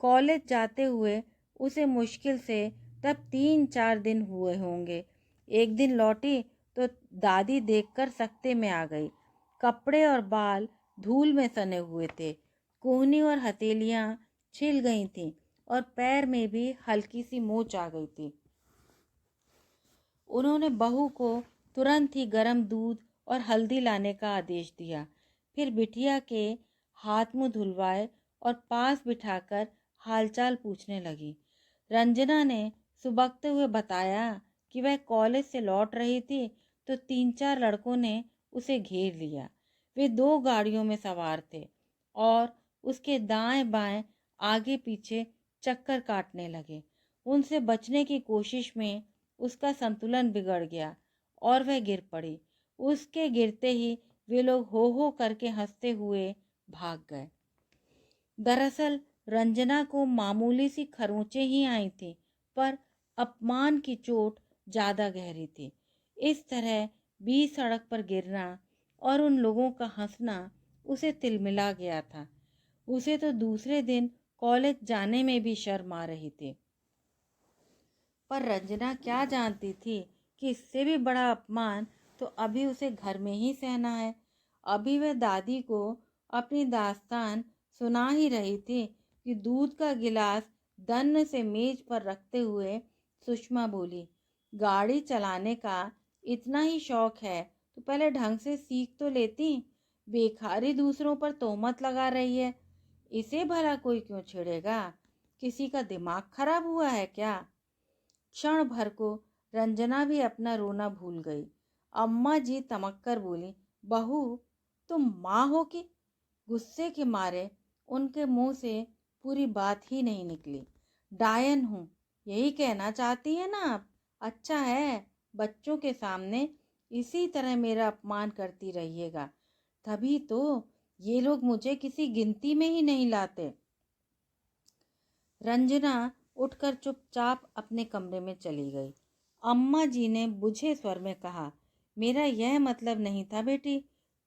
कॉलेज जाते हुए उसे मुश्किल से तब 3-4 दिन हुए होंगे। एक दिन लौटी तो दादी देखकर सकते में आ गई। कपड़े और बाल धूल में सने हुए थे, कोहनी और हथेलियां छिल गई थीं और पैर में भी हल्की सी मोच आ गई थी। उन्होंने बहू को तुरंत ही गर्म दूध और हल्दी लाने का आदेश दिया। फिर बिटिया के हाथ मुंह धुलवाए और पास बिठाकर हालचाल पूछने लगी। रंजना ने सुबकते हुए बताया कि वह कॉलेज से लौट रही थी तो 3-4 लड़कों ने उसे घेर लिया। वे 2 गाड़ियों में सवार थे और उसके दाएं बाएं आगे पीछे चक्कर काटने लगे। उनसे बचने की कोशिश में उसका संतुलन बिगड़ गया और वह गिर पड़ी। उसके गिरते ही वे लोग हो करके हंसते हुए भाग गए। दरअसल रंजना को मामूली सी खरोंचें ही आई थी, पर अपमान की चोट ज़्यादा गहरी थी। इस तरह बीच सड़क पर गिरना और उन लोगों का हंसना उसे तिलमिला गया था। उसे तो दूसरे दिन कॉलेज जाने में भी शर्म आ रही थी। पर रंजना क्या जानती थी कि इससे भी बड़ा अपमान तो अभी उसे घर में ही सहना है। अभी वह दादी को अपनी दास्तान सुना ही रही थी कि दूध का गिलास दन्न से मेज पर रखते हुए सुषमा बोली, गाड़ी चलाने का इतना ही शौक है तो पहले ढंग से सीख तो लेती। बेखारी दूसरों पर तोहमत लगा रही है। इसे भला कोई क्यों छेड़ेगा? किसी का दिमाग खराब हुआ है क्या? क्षण भर को रंजना भी अपना रोना भूल गई। अम्मा जी तमक कर बोली, बहू तुम माँ हो कि? गुस्से के मारे उनके मुंह से पूरी बात ही नहीं निकली। डायन हूँ, यही कहना चाहती है ना आप? अच्छा है, बच्चों के सामने इसी तरह मेरा अपमान करती रहिएगा, तभी तो ये लोग मुझे किसी गिनती में ही नहीं लाते। रंजना उठकर चुपचाप अपने कमरे में चली गई। अम्मा जी ने बुझे स्वर में कहा, मेरा यह मतलब नहीं था बेटी,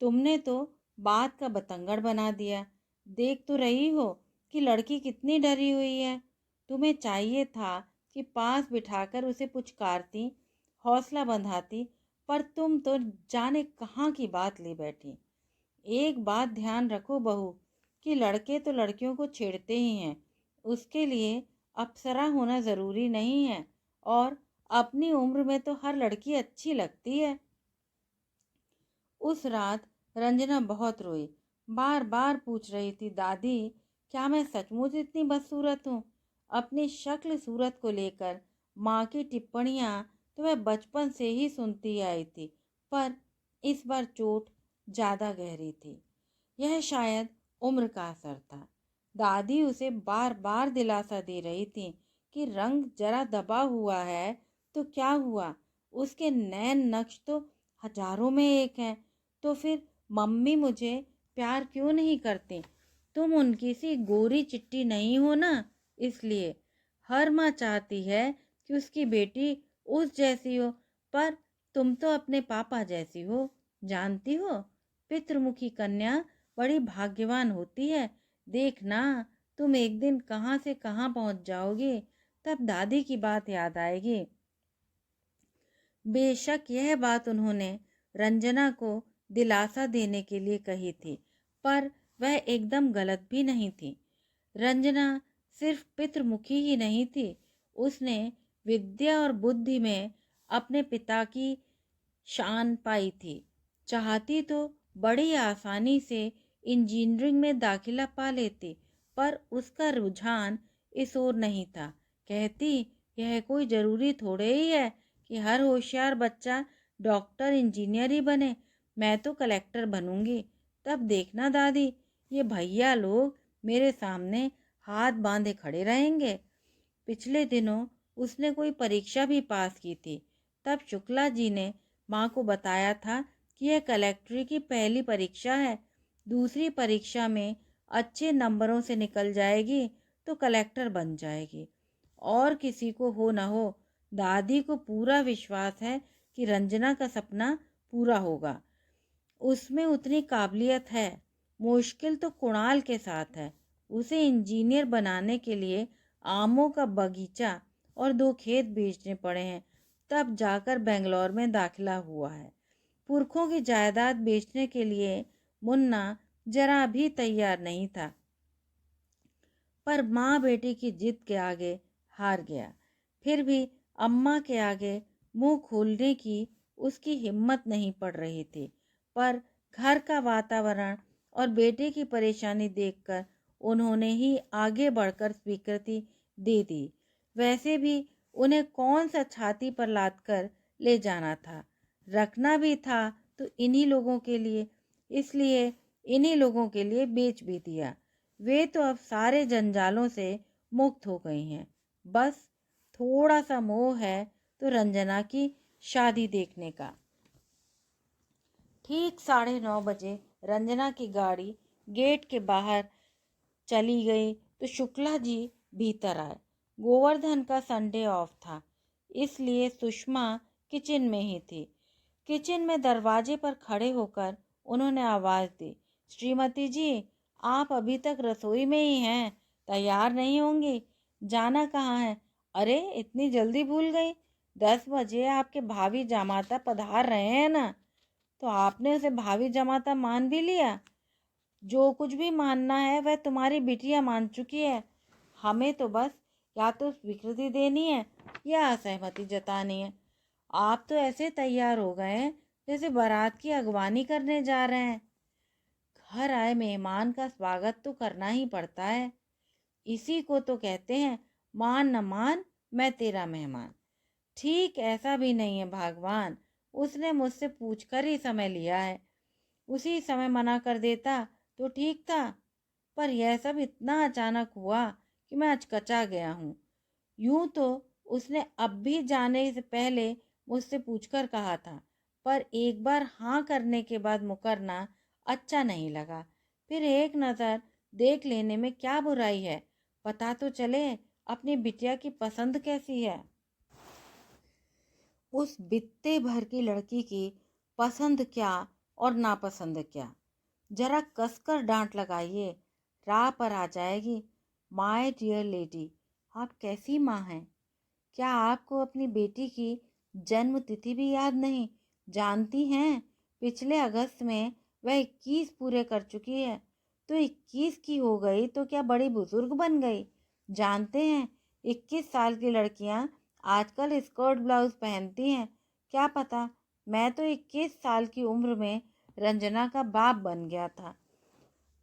तुमने तो बात का बतंगड़ बना दिया। देख तो रही हो कि लड़की कितनी डरी हुई है। तुम्हें चाहिए था कि पास बिठाकर उसे पुचकारती, हौसला बंधाती, पर तुम तो जाने कहाँ की बात ले बैठी। एक बात ध्यान रखो बहू कि लड़के तो लड़कियों को छेड़ते ही हैं, उसके लिए अप्सरा होना ज़रूरी नहीं है, और अपनी उम्र में तो हर लड़की अच्छी लगती है। उस रात रंजना बहुत रोई, बार बार पूछ रही थी, दादी क्या मैं सचमुच इतनी बदसूरत हूँ? अपनी शक्ल सूरत को लेकर माँ की टिप्पणियाँ तो वह बचपन से ही सुनती आई थी, पर इस बार चोट ज़्यादा गहरी थी। यह शायद उम्र का असर था। दादी उसे बार बार दिलासा दे रही थी कि रंग जरा दबा हुआ है तो क्या हुआ, उसके नैन नक्श तो हजारों में एक हैं। तो फिर मम्मी मुझे प्यार क्यों नहीं करती? तुम उनकी सी गोरी चिट्टी नहीं हो ना, इसलिए। हर माँ चाहती है कि उसकी बेटी उस जैसी हो, पर तुम तो अपने पापा जैसी हो। जानती हो, पितृमुखी कन्या बड़ी भाग्यवान होती है। देखना, तुम एक दिन कहाँ से कहाँ पहुँच जाओगी, तब दादी की बात याद आएगी। बेशक यह बात उन्होंने रंजना को दिलासा देने के लिए कही थी, पर वह एकदम गलत भी नहीं थी। रंजना सिर्फ पितृमुखी ही नहीं थी, उसने विद्या और बुद्धि में अपने पिता की शान पाई थी। चाहती तो बड़ी आसानी से इंजीनियरिंग में दाखिला पा लेती, पर उसका रुझान इस ओर नहीं था। कहती, यह कोई ज़रूरी थोड़े ही है कि हर होशियार बच्चा डॉक्टर इंजीनियर ही बने। मैं तो कलेक्टर बनूंगी। तब देखना दादी, ये भैया लोग मेरे सामने हाथ बांधे खड़े रहेंगे। पिछले दिनों उसने कोई परीक्षा भी पास की थी। तब शुक्ला जी ने माँ को बताया था कि यह कलेक्टरी की पहली परीक्षा है। दूसरी परीक्षा में अच्छे नंबरों से निकल जाएगी तो कलेक्टर बन जाएगी। और किसी को हो ना हो, दादी को पूरा विश्वास है कि रंजना का सपना पूरा होगा। उसमें उतनी काबिलियत है। मुश्किल तो कुणाल के साथ है। उसे इंजीनियर बनाने के लिए आमों का बगीचा और 2 खेत बेचने पड़े हैं, तब जाकर बेंगलोर में दाखिला हुआ है। पुरखों की जायदाद बेचने के लिए मुन्ना जरा भी तैयार नहीं था, पर माँ बेटी की जिद के आगे हार गया। फिर भी अम्मा के आगे मुंह खोलने की उसकी हिम्मत नहीं पड़ रही थी, पर घर का वातावरण और बेटे की परेशानी देखकर उन्होंने ही आगे बढ़कर स्वीकृति दे दी। वैसे भी उन्हें कौन सा छाती पर लाद कर ले जाना था, रखना भी था तो इन्हीं लोगों के लिए, इसलिए इन्हीं लोगों के लिए बेच भी दिया। वे तो अब सारे जंजालों से मुक्त हो गई हैं। बस थोड़ा सा मोह है तो रंजना की शादी देखने का। ठीक 9:30 बजे रंजना की गाड़ी गेट के बाहर चली गई तो शुक्ला जी भीतर आए। गोवर्धन का संडे ऑफ था, इसलिए सुषमा किचन में ही थी। किचन में दरवाजे पर खड़े होकर उन्होंने आवाज़ दी, श्रीमती जी, आप अभी तक रसोई में ही हैं, तैयार नहीं होंगी? जाना कहाँ है? अरे इतनी जल्दी भूल गई, 10 बजे आपके भाभी जामाता पधार रहे हैं ना। तो आपने उसे भाभी जमाता मान भी लिया? जो कुछ भी मानना है वह तुम्हारी बिटिया मान चुकी है। हमें तो बस या तो स्वीकृति देनी है या असहमति जतानी है। आप तो ऐसे तैयार हो गए हैं जैसे बारात की अगवानी करने जा रहे हैं। घर आए मेहमान का स्वागत तो करना ही पड़ता है। इसी को तो कहते हैं मान न मान मैं तेरा मेहमान। ठीक ऐसा भी नहीं है भगवान, उसने मुझसे पूछकर ही समय लिया है। उसी समय मना कर देता तो ठीक था, पर यह सब इतना अचानक हुआ कि मैं अचकचा गया हूँ। यूं तो उसने अब भी जाने से पहले मुझसे पूछकर कहा था, पर एक बार हाँ करने के बाद मुकरना अच्छा नहीं लगा। फिर एक नज़र देख लेने में क्या बुराई है, पता तो चले अपनी बिटिया की पसंद कैसी है। उस बित्ते भर की लड़की की पसंद क्या और नापसंद क्या, जरा कसकर डांट लगाइए, राह पर आ जाएगी। माय डियर लेडी, आप कैसी माँ हैं? क्या आपको अपनी बेटी की जन्म तिथि भी याद नहीं? जानती हैं पिछले अगस्त में वह 21 पूरे कर चुकी है, तो 21 की हो गई तो क्या बड़ी बुजुर्ग बन गई? जानते हैं 21 साल की लड़कियां आजकल स्कर्ट ब्लाउज पहनती हैं। क्या पता मैं तो 21 साल की उम्र में रंजना का बाप बन गया था,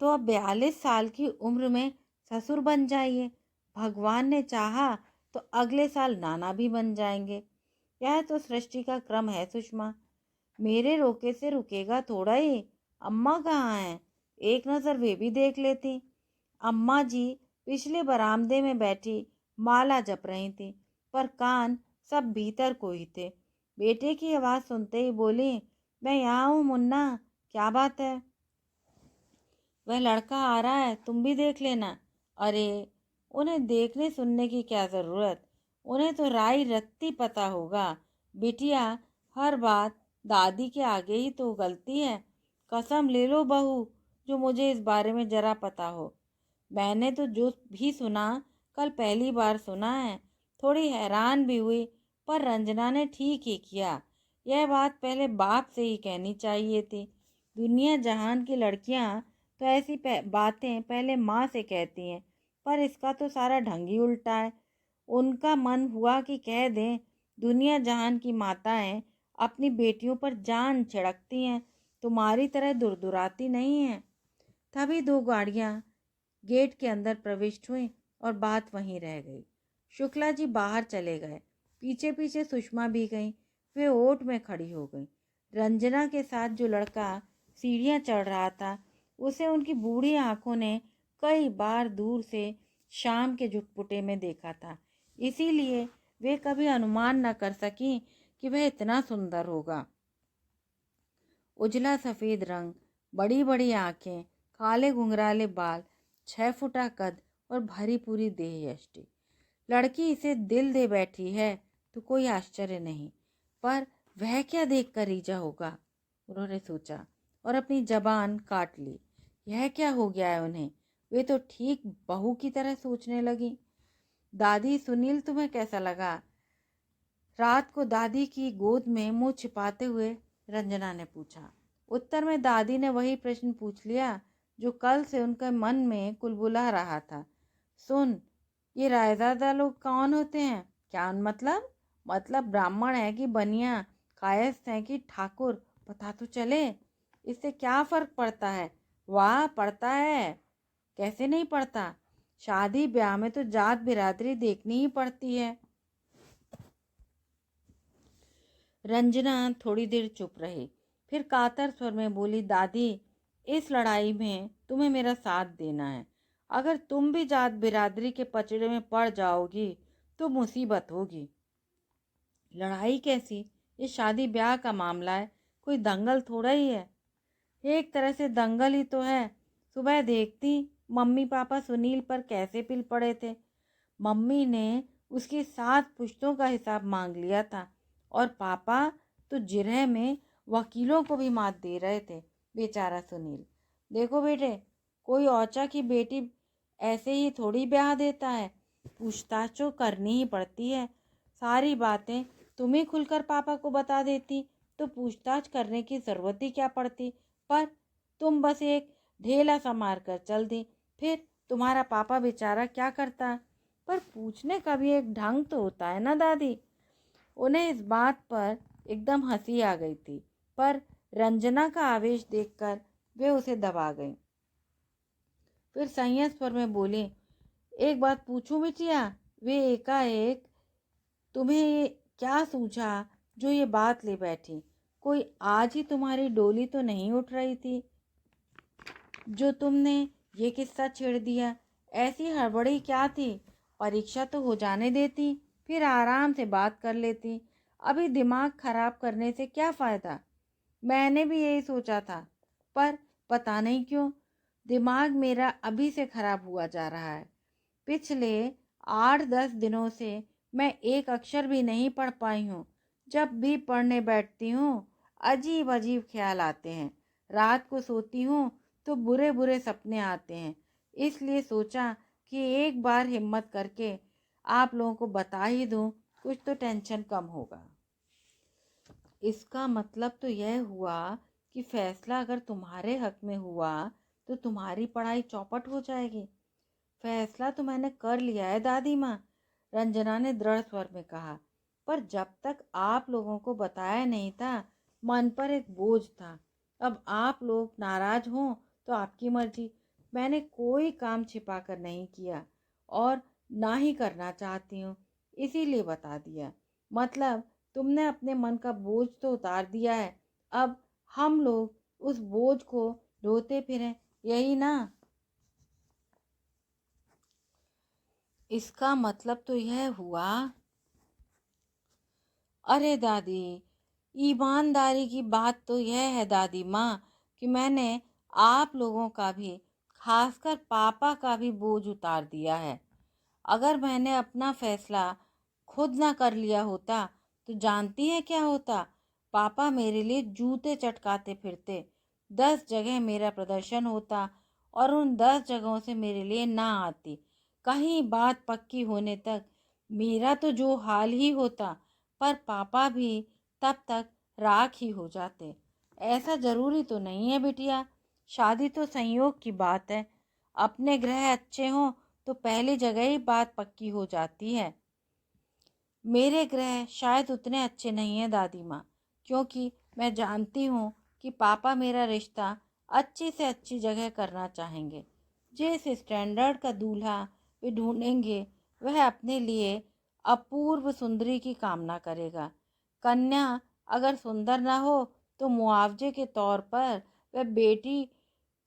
तो अब 42 साल की उम्र में ससुर बन जाइए। भगवान ने चाहा तो अगले साल नाना भी बन जाएंगे। यह तो सृष्टि का क्रम है सुषमा, मेरे रोके से रुकेगा थोड़ा ही। अम्मा कहाँ हैं? एक नज़र वे भी देख लेती। अम्मा जी पिछले बरामदे में बैठी माला जप रही थी, पर कान सब भीतर को ही थे। बेटे की आवाज़ सुनते ही बोली, मैं यहाँ हूँ मुन्ना, क्या बात है? वह लड़का आ रहा है, तुम भी देख लेना। अरे उन्हें देखने सुनने की क्या ज़रूरत, उन्हें तो राई रत्ती पता होगा। बिटिया हर बात दादी के आगे ही तो उगलती है। कसम ले लो बहू, जो मुझे इस बारे में ज़रा पता हो। मैंने तो जो भी सुना कल पहली बार सुना है। थोड़ी हैरान भी हुई, पर रंजना ने ठीक ही किया। यह बात पहले बाप से ही कहनी चाहिए थी। दुनिया जहान की लड़कियां तो ऐसी बातें पहले माँ से कहती हैं, पर इसका तो सारा ढंग ही उल्टा है। उनका मन हुआ कि कह दें, दुनिया जहान की माताएं अपनी बेटियों पर जान छिड़कती हैं, तुम्हारी तरह दुरदुराती नहीं हैं। तभी 2 गाड़ियां गेट के अंदर प्रविष्ट हुई और बात वहीं रह गई। शुक्ला जी बाहर चले गए, पीछे पीछे सुषमा भी गई। वे ओट में खड़ी हो गई। रंजना के साथ जो लड़का सीढ़ियां चढ़ रहा था, उसे उनकी बूढ़ी आंखों ने कई बार दूर से शाम के जुटपुटे में देखा था, इसीलिए वे कभी अनुमान न कर सकी कि वह इतना सुंदर होगा। उजला सफ़ेद रंग, बड़ी बड़ी आंखें, काले घुंघराले बाल, 6 फुटा कद और भरी पूरी देह यष्टि। लड़की इसे दिल दे बैठी है तो कोई आश्चर्य नहीं, पर वह क्या देख कर रीझा होगा, उन्होंने सोचा और अपनी जबान काट ली। यह क्या हो गया है उन्हें? वे तो ठीक बहू की तरह सोचने लगी। दादी, सुनील तुम्हें कैसा लगा? रात को दादी की गोद में मुंह छिपाते हुए रंजना ने पूछा। उत्तर में दादी ने वही प्रश्न पूछ लिया जो कल से उनके मन में कुलबुला रहा था। सुन, ये रायजादा लोग कौन होते हैं? क्या मतलब ब्राह्मण है कि बनिया, कायस्थ है कि ठाकुर? पता तो चले। इससे क्या फर्क पड़ता है? वाह, पड़ता है, कैसे नहीं पड़ता। शादी ब्याह में तो जात बिरादरी देखनी ही पड़ती है। रंजना थोड़ी देर चुप रही, फिर कातर स्वर में बोली, दादी, इस लड़ाई में तुम्हें मेरा साथ देना है। अगर तुम भी जात बिरादरी के पचड़े में पड़ जाओगी तो मुसीबत होगी। लड़ाई कैसी? ये शादी ब्याह का मामला है, कोई दंगल थोड़ा ही है। एक तरह से दंगल ही तो है। सुबह देखती मम्मी पापा सुनील पर कैसे पिल पड़े थे। मम्मी ने उसकी 7 पुश्तों का हिसाब मांग लिया था और पापा तो जिरह में वकीलों को भी मात दे रहे थे। बेचारा सुनील। देखो बेटे, कोई औचा की बेटी ऐसे ही थोड़ी ब्याह देता है, पूछताछ तो करनी ही पड़ती है। सारी बातें तुम ही खुलकर पापा को बता देती तो पूछताछ करने की ज़रूरत ही क्या पड़ती। पर तुम बस एक ढेला सा मार कर चल दी, फिर तुम्हारा पापा बेचारा क्या करता? पर पूछने का भी एक ढंग तो होता है ना दादी। उन्हें इस बात पर एकदम हंसी आ गई थी, पर रंजना का आवेश देखकर वे उसे दबा गईं। फिर संयम स्वर में बोली, एक बात पूछूं बिटिया? वे एकाएक तुम्हें ये क्या सूझा जो ये बात ले बैठी? कोई आज ही तुम्हारी डोली तो नहीं उठ रही थी जो तुमने ये किस्सा छेड़ दिया? ऐसी हड़बड़ी क्या थी? परीक्षा तो हो जाने देती, फिर आराम से बात कर लेती। अभी दिमाग खराब करने से क्या फ़ायदा? मैंने भी यही सोचा था, पर पता नहीं क्यों दिमाग मेरा अभी से खराब हुआ जा रहा है। पिछले 8-10 दिनों से मैं एक अक्षर भी नहीं पढ़ पाई हूँ। जब भी पढ़ने बैठती हूँ अजीब अजीब ख्याल आते हैं। रात को सोती हूँ तो बुरे बुरे सपने आते हैं। इसलिए सोचा कि एक बार हिम्मत करके आप लोगों को बता ही दूँ, कुछ तो टेंशन कम होगा। इसका मतलब तो यह हुआ कि फैसला अगर तुम्हारे हक में हुआ तो तुम्हारी पढ़ाई चौपट हो जाएगी। फैसला तो मैंने कर लिया है दादी माँ, रंजना ने दृढ़ स्वर में कहा, पर जब तक आप लोगों को बताया नहीं था मन पर एक बोझ था। अब आप लोग नाराज हों तो आपकी मर्जी। मैंने कोई काम छिपा कर नहीं किया और ना ही करना चाहती हूँ, इसीलिए बता दिया। मतलब तुमने अपने मन का बोझ तो उतार दिया है, अब हम लोग उस बोझ को ढोते फिरें, यही ना? इसका मतलब तो यह हुआ। अरे दादी, ईमानदारी की बात तो यह है दादी माँ कि मैंने आप लोगों का भी, खासकर पापा का भी बोझ उतार दिया है। अगर मैंने अपना फैसला खुद ना कर लिया होता तो जानती है क्या होता? पापा मेरे लिए जूते चटकाते फिरते। 10 जगह मेरा प्रदर्शन होता और उन 10 जगहों से मेरे लिए ना आती। कहीं बात पक्की होने तक मेरा तो जो हाल ही होता, पर पापा भी तब तक राख ही हो जाते। ऐसा जरूरी तो नहीं है बिटिया, शादी तो संयोग की बात है। अपने ग्रह अच्छे हों तो पहली जगह ही बात पक्की हो जाती है। मेरे ग्रह शायद उतने अच्छे नहीं हैं दादी माँ, क्योंकि मैं जानती हूँ कि पापा मेरा रिश्ता अच्छी से अच्छी जगह करना चाहेंगे। जिस स्टैंडर्ड का दूल्हा वे ढूंढेंगे वह अपने लिए अपूर्व सुंदरी की कामना करेगा। कन्या अगर सुंदर ना हो तो मुआवजे के तौर पर वह बेटी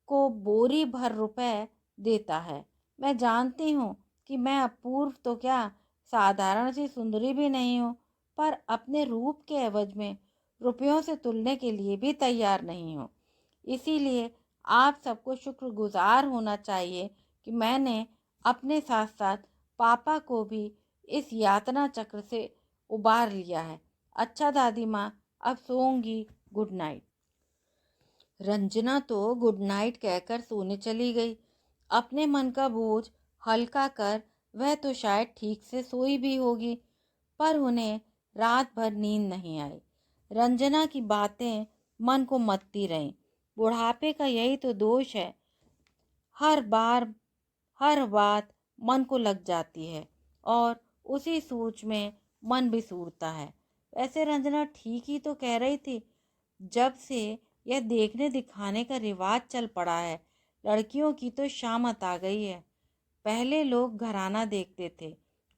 को बोरी भर रुपए देता है। मैं जानती हूँ कि मैं अपूर्व तो क्या, साधारण सी सुंदरी भी नहीं हूँ, पर अपने रूप के एवज में रुपयों से तुलने के लिए भी तैयार नहीं हो। इसीलिए आप सबको शुक्रगुजार होना चाहिए कि मैंने अपने साथ साथ पापा को भी इस यातना चक्र से उबार लिया है। अच्छा दादी माँ, अब सोऊंगी, गुड नाइट। रंजना तो गुड नाइट कहकर सोने चली गई। अपने मन का बोझ हल्का कर वह तो शायद ठीक से सोई भी होगी, पर उन्हें रात भर नींद नहीं आई। रंजना की बातें मन को मत्ती रहीं। बुढ़ापे का यही तो दोष है, हर बार हर बात मन को लग जाती है और उसी सोच में मन भी सूरता है। वैसे रंजना ठीक ही तो कह रही थी। जब से यह देखने दिखाने का रिवाज चल पड़ा है, लड़कियों की तो शामत आ गई है। पहले लोग घराना देखते थे,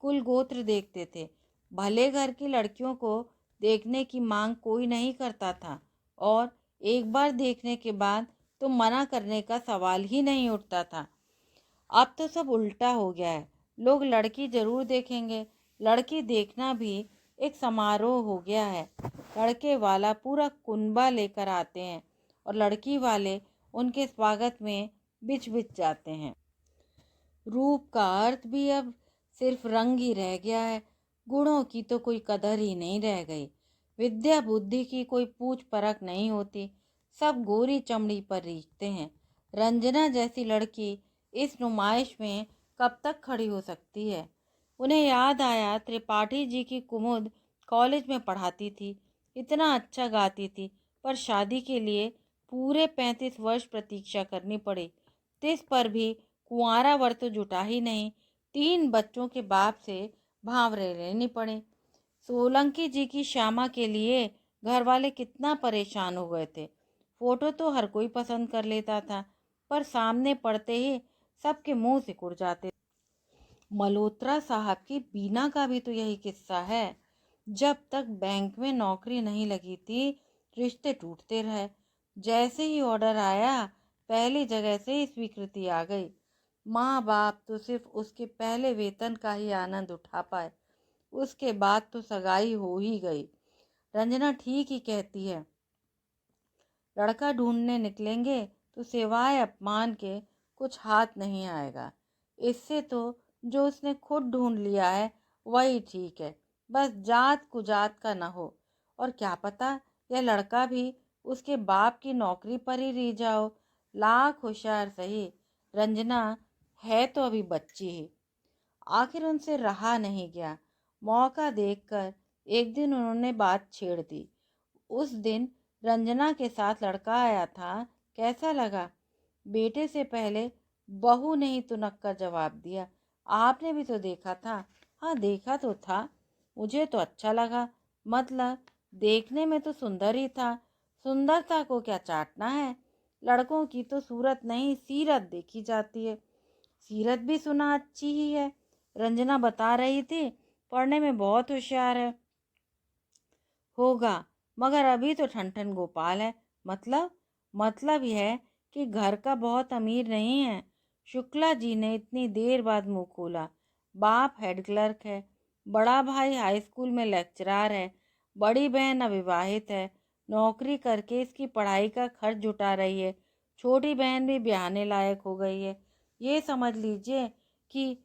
कुल गोत्र देखते थे। भले घर की लड़कियों को देखने की मांग कोई नहीं करता था, और एक बार देखने के बाद तो मना करने का सवाल ही नहीं उठता था। अब तो सब उल्टा हो गया है। लोग लड़की जरूर देखेंगे, लड़की देखना भी एक समारोह हो गया है। लड़के वाला पूरा कुनबा लेकर आते हैं और लड़की वाले उनके स्वागत में बिछ बिछ जाते हैं। रूप का अर्थ भी अब सिर्फ रंग ही रह गया है। गुणों की तो कोई कदर ही नहीं रह गई। विद्या बुद्धि की कोई पूछ परख नहीं होती। सब गोरी चमड़ी पर रीझते हैं। रंजना जैसी लड़की इस नुमाइश में कब तक खड़ी हो सकती है? उन्हें याद आया, त्रिपाठी जी की कुमुद कॉलेज में पढ़ाती थी, इतना अच्छा गाती थी, पर शादी के लिए पूरे 35 वर्ष प्रतीक्षा करनी पड़ी। तिस पर भी कुंवारा वर तो जुटा ही नहीं। 3 बच्चों के बाप से भांवरे लेनी पड़े। सोलंकी जी की श्यामा के लिए घर वाले कितना परेशान हो गए थे। फोटो तो हर कोई पसंद कर लेता था, पर सामने पड़ते ही सबके मुंह सिकुड़ जाते। मल्होत्रा साहब की बीना का भी तो यही किस्सा है। जब तक बैंक में नौकरी नहीं लगी थी, रिश्ते टूटते रहे। जैसे ही ऑर्डर आया, पहली जगह से ही स्वीकृति आ गई। माँ बाप तो सिर्फ उसके पहले वेतन का ही आनंद उठा पाए, उसके बाद तो सगाई हो ही गई। रंजना ठीक ही कहती है, लड़का ढूंढने निकलेंगे तो सिवाय अपमान के कुछ हाथ नहीं आएगा। इससे तो जो उसने खुद ढूंढ लिया है वही ठीक है, बस जात कुजात का न हो। और क्या पता यह लड़का भी उसके बाप की नौकरी पर ही रिझा हो। लाख होशियार सही, रंजना है तो अभी बच्ची ही। आखिर उनसे रहा नहीं गया। मौका देखकर एक दिन उन्होंने बात छेड़ दी। उस दिन रंजना के साथ लड़का आया था, कैसा लगा? बेटे से पहले बहू ने ही तुनक का जवाब दिया। आपने भी तो देखा था? हाँ देखा तो था, मुझे तो अच्छा लगा। मतलब देखने में तो सुंदर ही था। सुंदरता को क्या चाटना है? लड़कों की तो सूरत नहीं सीरत देखी जाती है। सीरत भी सुना अच्छी ही है, रंजना बता रही थी। पढ़ने में बहुत होशियार है होगा, मगर अभी तो ठन गोपाल है। मतलब यह है कि घर का बहुत अमीर नहीं है। शुक्ला जी ने इतनी देर बाद मुंह खोला। बाप हेड क्लर्क है, बड़ा भाई हाई स्कूल में लेक्चरार है, बड़ी बहन अविवाहित है, नौकरी करके इसकी पढ़ाई का खर्च जुटा रही है। छोटी बहन भी ब्याहने लायक हो गई है। ये समझ लीजिए कि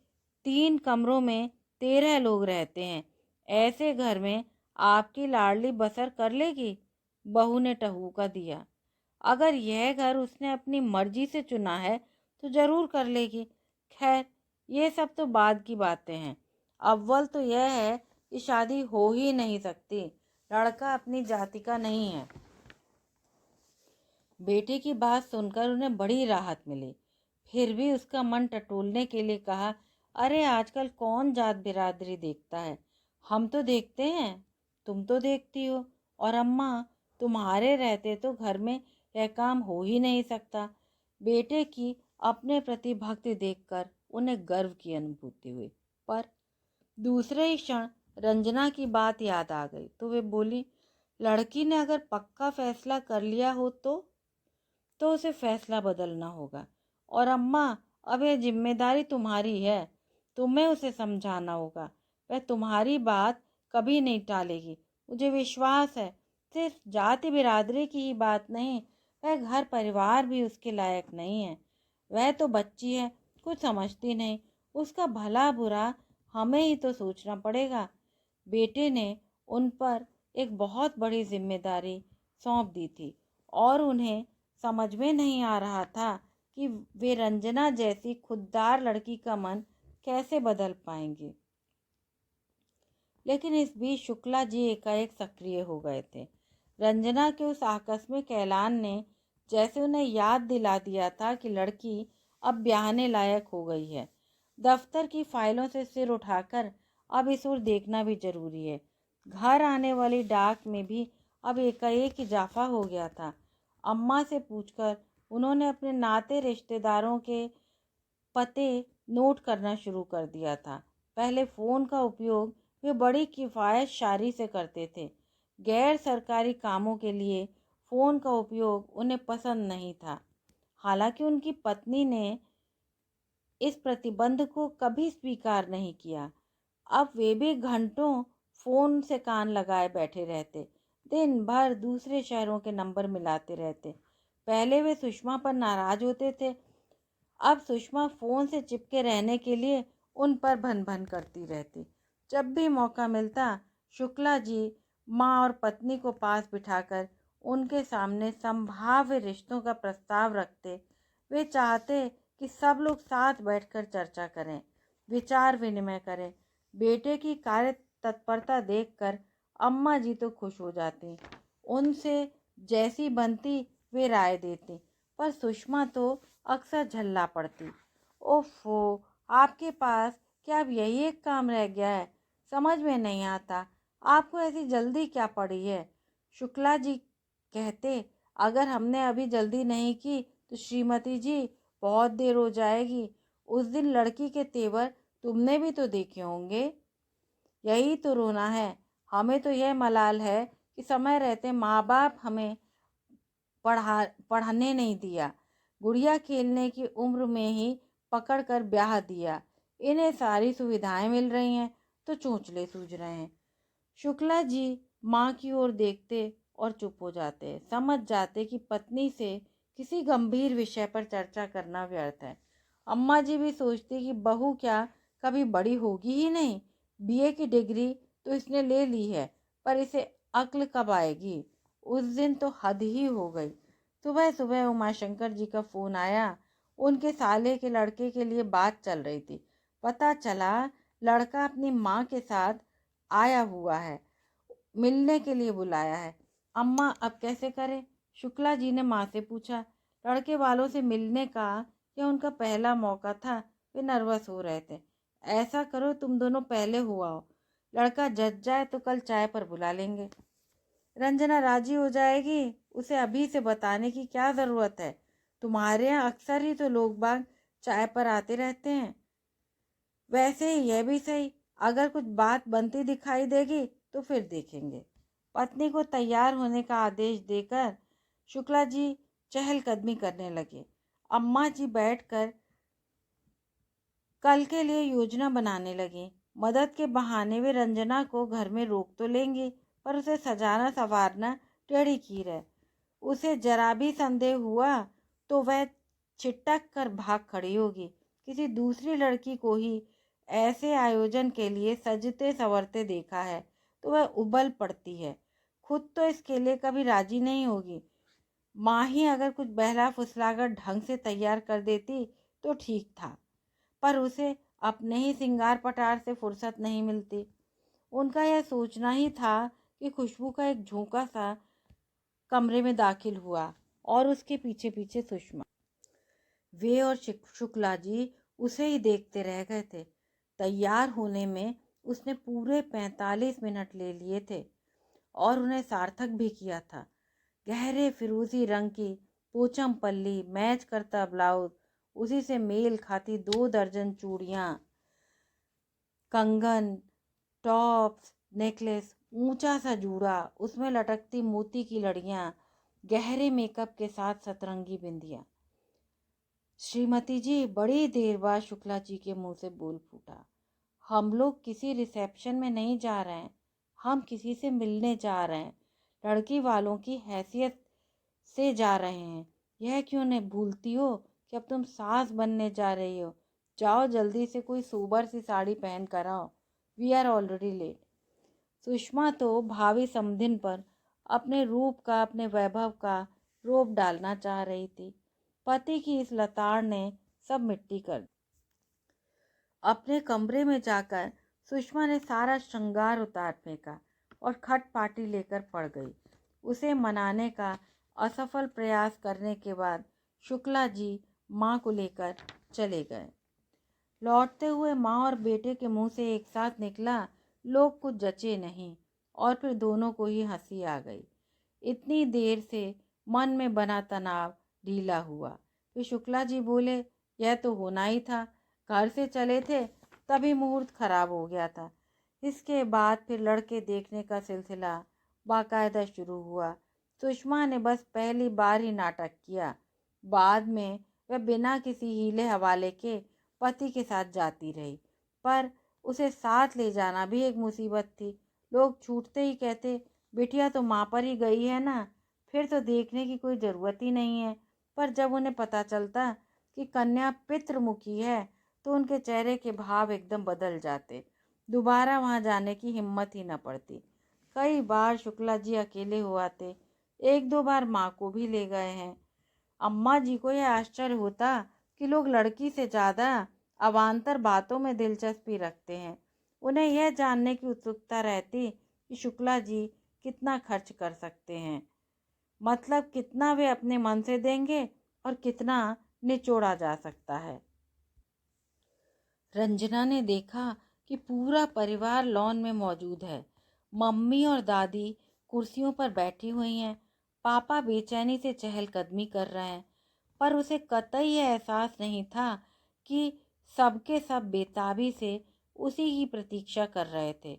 3 कमरों में 13 लोग रहते हैं। ऐसे घर में आपकी लाडली बसर कर लेगी? बहू ने टहूका दिया। अगर यह घर उसने अपनी मर्जी से चुना है तो जरूर कर लेगी। खैर, ये सब तो बाद की बातें हैं। अव्वल तो यह है कि शादी हो ही नहीं सकती। लड़का अपनी जाति का नहीं है। बेटे की बात सुनकर उन्हें बड़ी राहत मिली। फिर भी उसका मन टटोलने के लिए कहा, अरे आजकल कौन जात बिरादरी देखता है? हम तो देखते हैं, तुम तो देखती हो, और अम्मा तुम्हारे रहते तो घर में यह काम हो ही नहीं सकता। बेटे की अपने प्रति भक्ति देखकर उन्हें गर्व की अनुभूति हुई। पर दूसरे ही क्षण रंजना की बात याद आ गई तो वे बोली, लड़की ने अगर पक्का फैसला कर लिया हो तो उसे फैसला बदलना होगा। और अम्मा, अब यह जिम्मेदारी तुम्हारी है, तुम्हें उसे समझाना होगा। वह तुम्हारी बात कभी नहीं टालेगी, मुझे विश्वास है। सिर्फ जाति बिरादरी की ही बात नहीं, वह घर परिवार भी उसके लायक नहीं है। वह तो बच्ची है, कुछ समझती नहीं। उसका भला बुरा हमें ही तो सोचना पड़ेगा। बेटे ने उन पर एक बहुत बड़ी जिम्मेदारी सौंप दी थी और उन्हें समझ में नहीं आ रहा था कि वे रंजना जैसी खुददार लड़की का मन कैसे बदल पाएंगे। लेकिन इस बीच शुक्ला जी एकाएक सक्रिय हो गए थे। रंजना के उस आकस्मिक ऐलान ने जैसे उन्हें याद दिला दिया था कि लड़की अब ब्याहने लायक हो गई है। दफ्तर की फाइलों से सिर उठाकर अब इस ओर देखना भी जरूरी है। घर आने वाली डाक में भी अब एकाएक इजाफा हो गया था। अम्मा से पूछकर उन्होंने अपने नाते रिश्तेदारों के पते नोट करना शुरू कर दिया था। पहले फ़ोन का उपयोग वे बड़ी किफ़ायत शारी से करते थे। गैर सरकारी कामों के लिए फ़ोन का उपयोग उन्हें पसंद नहीं था। हालांकि उनकी पत्नी ने इस प्रतिबंध को कभी स्वीकार नहीं किया। अब वे भी घंटों फ़ोन से कान लगाए बैठे रहते, दिन भर दूसरे शहरों के नंबर मिलाते रहते। पहले वे सुषमा पर नाराज़ होते थे, अब सुषमा फ़ोन से चिपके रहने के लिए उन पर भन भन करती रहती। जब भी मौका मिलता शुक्ला जी माँ और पत्नी को पास बिठाकर उनके सामने संभाव्य रिश्तों का प्रस्ताव रखते। वे चाहते कि सब लोग साथ बैठकर चर्चा करें, विचार विनिमय करें। बेटे की कार्य तत्परता देखकर अम्मा जी तो खुश हो जाती, उनसे जैसी बनती वे राय देती। पर सुषमा तो अक्सर झल्ला पड़ती। ओफो, आपके पास क्या अब यही एक काम रह गया है? समझ में नहीं आता, आपको ऐसी जल्दी क्या पड़ी है? शुक्ला जी कहते, अगर हमने अभी जल्दी नहीं की तो श्रीमती जी बहुत देर हो जाएगी। उस दिन लड़की के तेवर तुमने भी तो देखे होंगे। यही तो रोना है। हमें तो यह मलाल है कि समय रहते माँ बाप हमें पढ़ाने नहीं दिया, गुड़िया खेलने की उम्र में ही पकड़कर ब्याह दिया। इन्हें सारी सुविधाएं मिल रही हैं तो चोंचले सूझ रहे हैं। शुक्ला जी माँ की ओर देखते और चुप हो जाते, समझ जाते कि पत्नी से किसी गंभीर विषय पर चर्चा करना व्यर्थ है। अम्मा जी भी सोचती कि बहू क्या कभी बड़ी होगी ही नहीं। बीए की डिग्री तो इसने ले ली है, पर इसे अक्ल कब आएगी? उस दिन तो हद ही हो गई। सुबह सुबह उमाशंकर जी का फ़ोन आया। उनके साले के लड़के के लिए बात चल रही थी। पता चला लड़का अपनी माँ के साथ आया हुआ है, मिलने के लिए बुलाया है। अम्मा अब कैसे करें? शुक्ला जी ने माँ से पूछा। लड़के वालों से मिलने का यह उनका पहला मौका था। वे नर्वस हो रहे थे। ऐसा करो तुम दोनों पहले हो आओ, लड़का जज जाए तो कल चाय पर बुला लेंगे। रंजना राजी हो जाएगी, उसे अभी से बताने की क्या ज़रूरत है? तुम्हारे यहाँ अक्सर ही तो लोग बाग चाय पर आते रहते हैं। वैसे ही यह भी सही, अगर कुछ बात बनती दिखाई देगी तो फिर देखेंगे। पत्नी को तैयार होने का आदेश देकर शुक्ला जी चहलकदमी करने लगे। अम्मा जी बैठकर कल के लिए योजना बनाने लगे। मदद के बहाने वे रंजना को घर में रोक तो लेंगी, पर उसे सजाना संवारना टेढ़ी खीर है। उसे जरा भी संदेह हुआ तो वह छिटक कर भाग खड़ी होगी। किसी दूसरी लड़की को ही ऐसे आयोजन के लिए सजते संवरते देखा है तो वह उबल पड़ती है। खुद तो इसके लिए कभी राजी नहीं होगी। माँ ही अगर कुछ बहला फुसलाकर ढंग से तैयार कर देती तो ठीक था, पर उसे अपने ही सिंगार पटार से फुर्सत नहीं मिलती। उनका यह सोचना ही था कि खुशबू का एक झोंका सा कमरे में दाखिल हुआ और उसके पीछे पीछे सुषमा। वे और शुक्ला जी उसे ही देखते रह गए थे। तैयार होने में उसने पूरे 45 मिनट ले लिए थे और उन्हें सार्थक भी किया था। गहरे फिरोजी रंग की पोचम पल्ली, मैच करता ब्लाउज, उसी से मेल खाती 2 दर्जन चूड़ियाँ, कंगन, टॉप्स, नेकलेस, ऊंचा सा जूड़ा, उसमें लटकती मोती की लड़ियाँ, गहरे मेकअप के साथ सतरंगी बिंदिया। श्रीमती जी बड़ी देर बाद शुक्ला जी के मुंह से बोल फूटा, हम लोग किसी रिसेप्शन में नहीं जा रहे हैं, हम किसी से मिलने जा रहे हैं। लड़की वालों की हैसियत से जा रहे हैं। यह क्यों नहीं भूलती हो कि अब तुम सास बनने जा रही हो? जाओ जल्दी से कोई सोबर सी साड़ी पहन कर आओ। We are already late. Sushma तो भावी समधिन पर अपने रूप का, अपने वैभव का रोब डालना चाह रही थी। पति की इस लताड़ ने सब मिट्टी कर दी। अपने कमरे में जाकर सुषमा ने सारा श्रृंगार उतार फेंका और खट पाटी लेकर पड़ गई। उसे मनाने का असफल प्रयास करने के बाद शुक्ला जी माँ को लेकर चले गए। लौटते हुए माँ और बेटे के मुंह से एक साथ निकला, लोग कुछ जचे नहीं, और फिर दोनों को ही हंसी आ गई। इतनी देर से मन में बना तनाव ढीला हुआ। फिर शुक्ला जी बोले, यह तो होना ही था, घर से चले थे तभी मुहूर्त खराब हो गया था। इसके बाद फिर लड़के देखने का सिलसिला बाकायदा शुरू हुआ। सुषमा ने बस पहली बार ही नाटक किया, बाद में वह बिना किसी हीले हवाले के पति के साथ जाती रही। पर उसे साथ ले जाना भी एक मुसीबत थी। लोग छूटते ही कहते, बिटिया तो माँ पर ही गई है ना, फिर तो देखने की कोई ज़रूरत ही नहीं है। पर जब उन्हें पता चलता कि कन्या पितृमुखी है तो उनके चेहरे के भाव एकदम बदल जाते। दोबारा वहाँ जाने की हिम्मत ही न पड़ती। कई बार शुक्ला जी अकेले हो आते, एक दो बार माँ को भी ले गए हैं। अम्मा जी को यह आश्चर्य होता कि लोग लड़की से ज़्यादा अवान्तर बातों में दिलचस्पी रखते हैं। उन्हें यह जानने की उत्सुकता रहती कि शुक्ला जी कितना खर्च कर सकते हैं, मतलब कितना वे अपने मन से देंगे और कितना निचोड़ा जा सकता है। रंजना ने देखा कि पूरा परिवार लॉन में मौजूद है। मम्मी और दादी कुर्सियों पर बैठी हुई हैं। पापा बेचैनी से चहलकदमी कर रहे हैं, पर उसे कतई यह एहसास नहीं था कि सबके सब बेताबी से उसी की प्रतीक्षा कर रहे थे।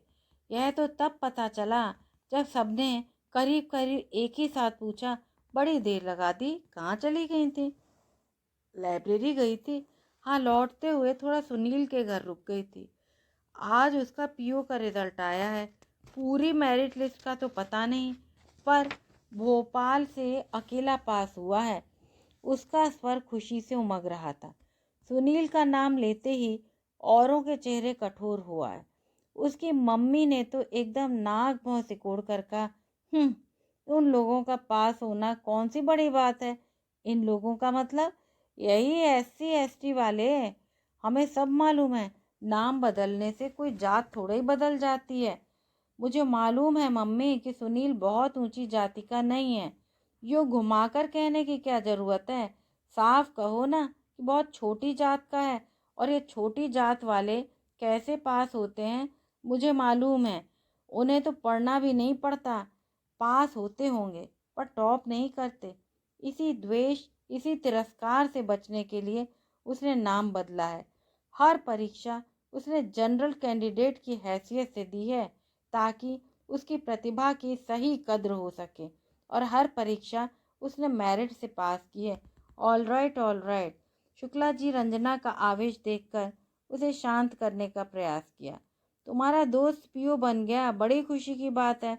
यह तो तब पता चला जब सबने करीब करीब एक ही साथ पूछा, बड़ी देर लगा दी, कहाँ चली गई थी? लाइब्रेरी गई थी। हाँ, लौटते हुए थोड़ा सुनील के घर रुक गई थी। आज उसका पीओ का रिजल्ट आया है। पूरी मेरिट लिस्ट का तो पता नहीं, पर भोपाल से अकेला पास हुआ है। उसका स्वर खुशी से उमग रहा था। सुनील का नाम लेते ही औरों के चेहरे कठोर हुआ है। उसकी मम्मी ने तो एकदम नाक भौं सिकोड़ कर कहा, उन लोगों का पास होना कौन सी बड़ी बात है? इन लोगों का मतलब यही SC ST वाले। हमें सब मालूम है, नाम बदलने से कोई जात थोड़ा ही बदल जाती है। मुझे मालूम है मम्मी कि सुनील बहुत ऊंची जाति का नहीं है। यूँ घुमाकर कहने की क्या ज़रूरत है? साफ कहो ना कि बहुत छोटी जात का है। और ये छोटी जात वाले कैसे पास होते हैं मुझे मालूम है। उन्हें तो पढ़ना भी नहीं पड़ता, पास होते होंगे पर टॉप नहीं करते। इसी द्वेष, इसी तिरस्कार से बचने के लिए उसने नाम बदला है। हर परीक्षा उसने जनरल कैंडिडेट की हैसियत से दी है ताकि उसकी प्रतिभा की सही कद्र हो सके, और हर परीक्षा उसने मेरिट से पास की है। All right, all right. Shukla ji Ranjana का आवेश देखकर उसे शांत करने का प्रयास किया। तुम्हारा दोस्त पीओ बन गया, बड़ी खुशी की बात है।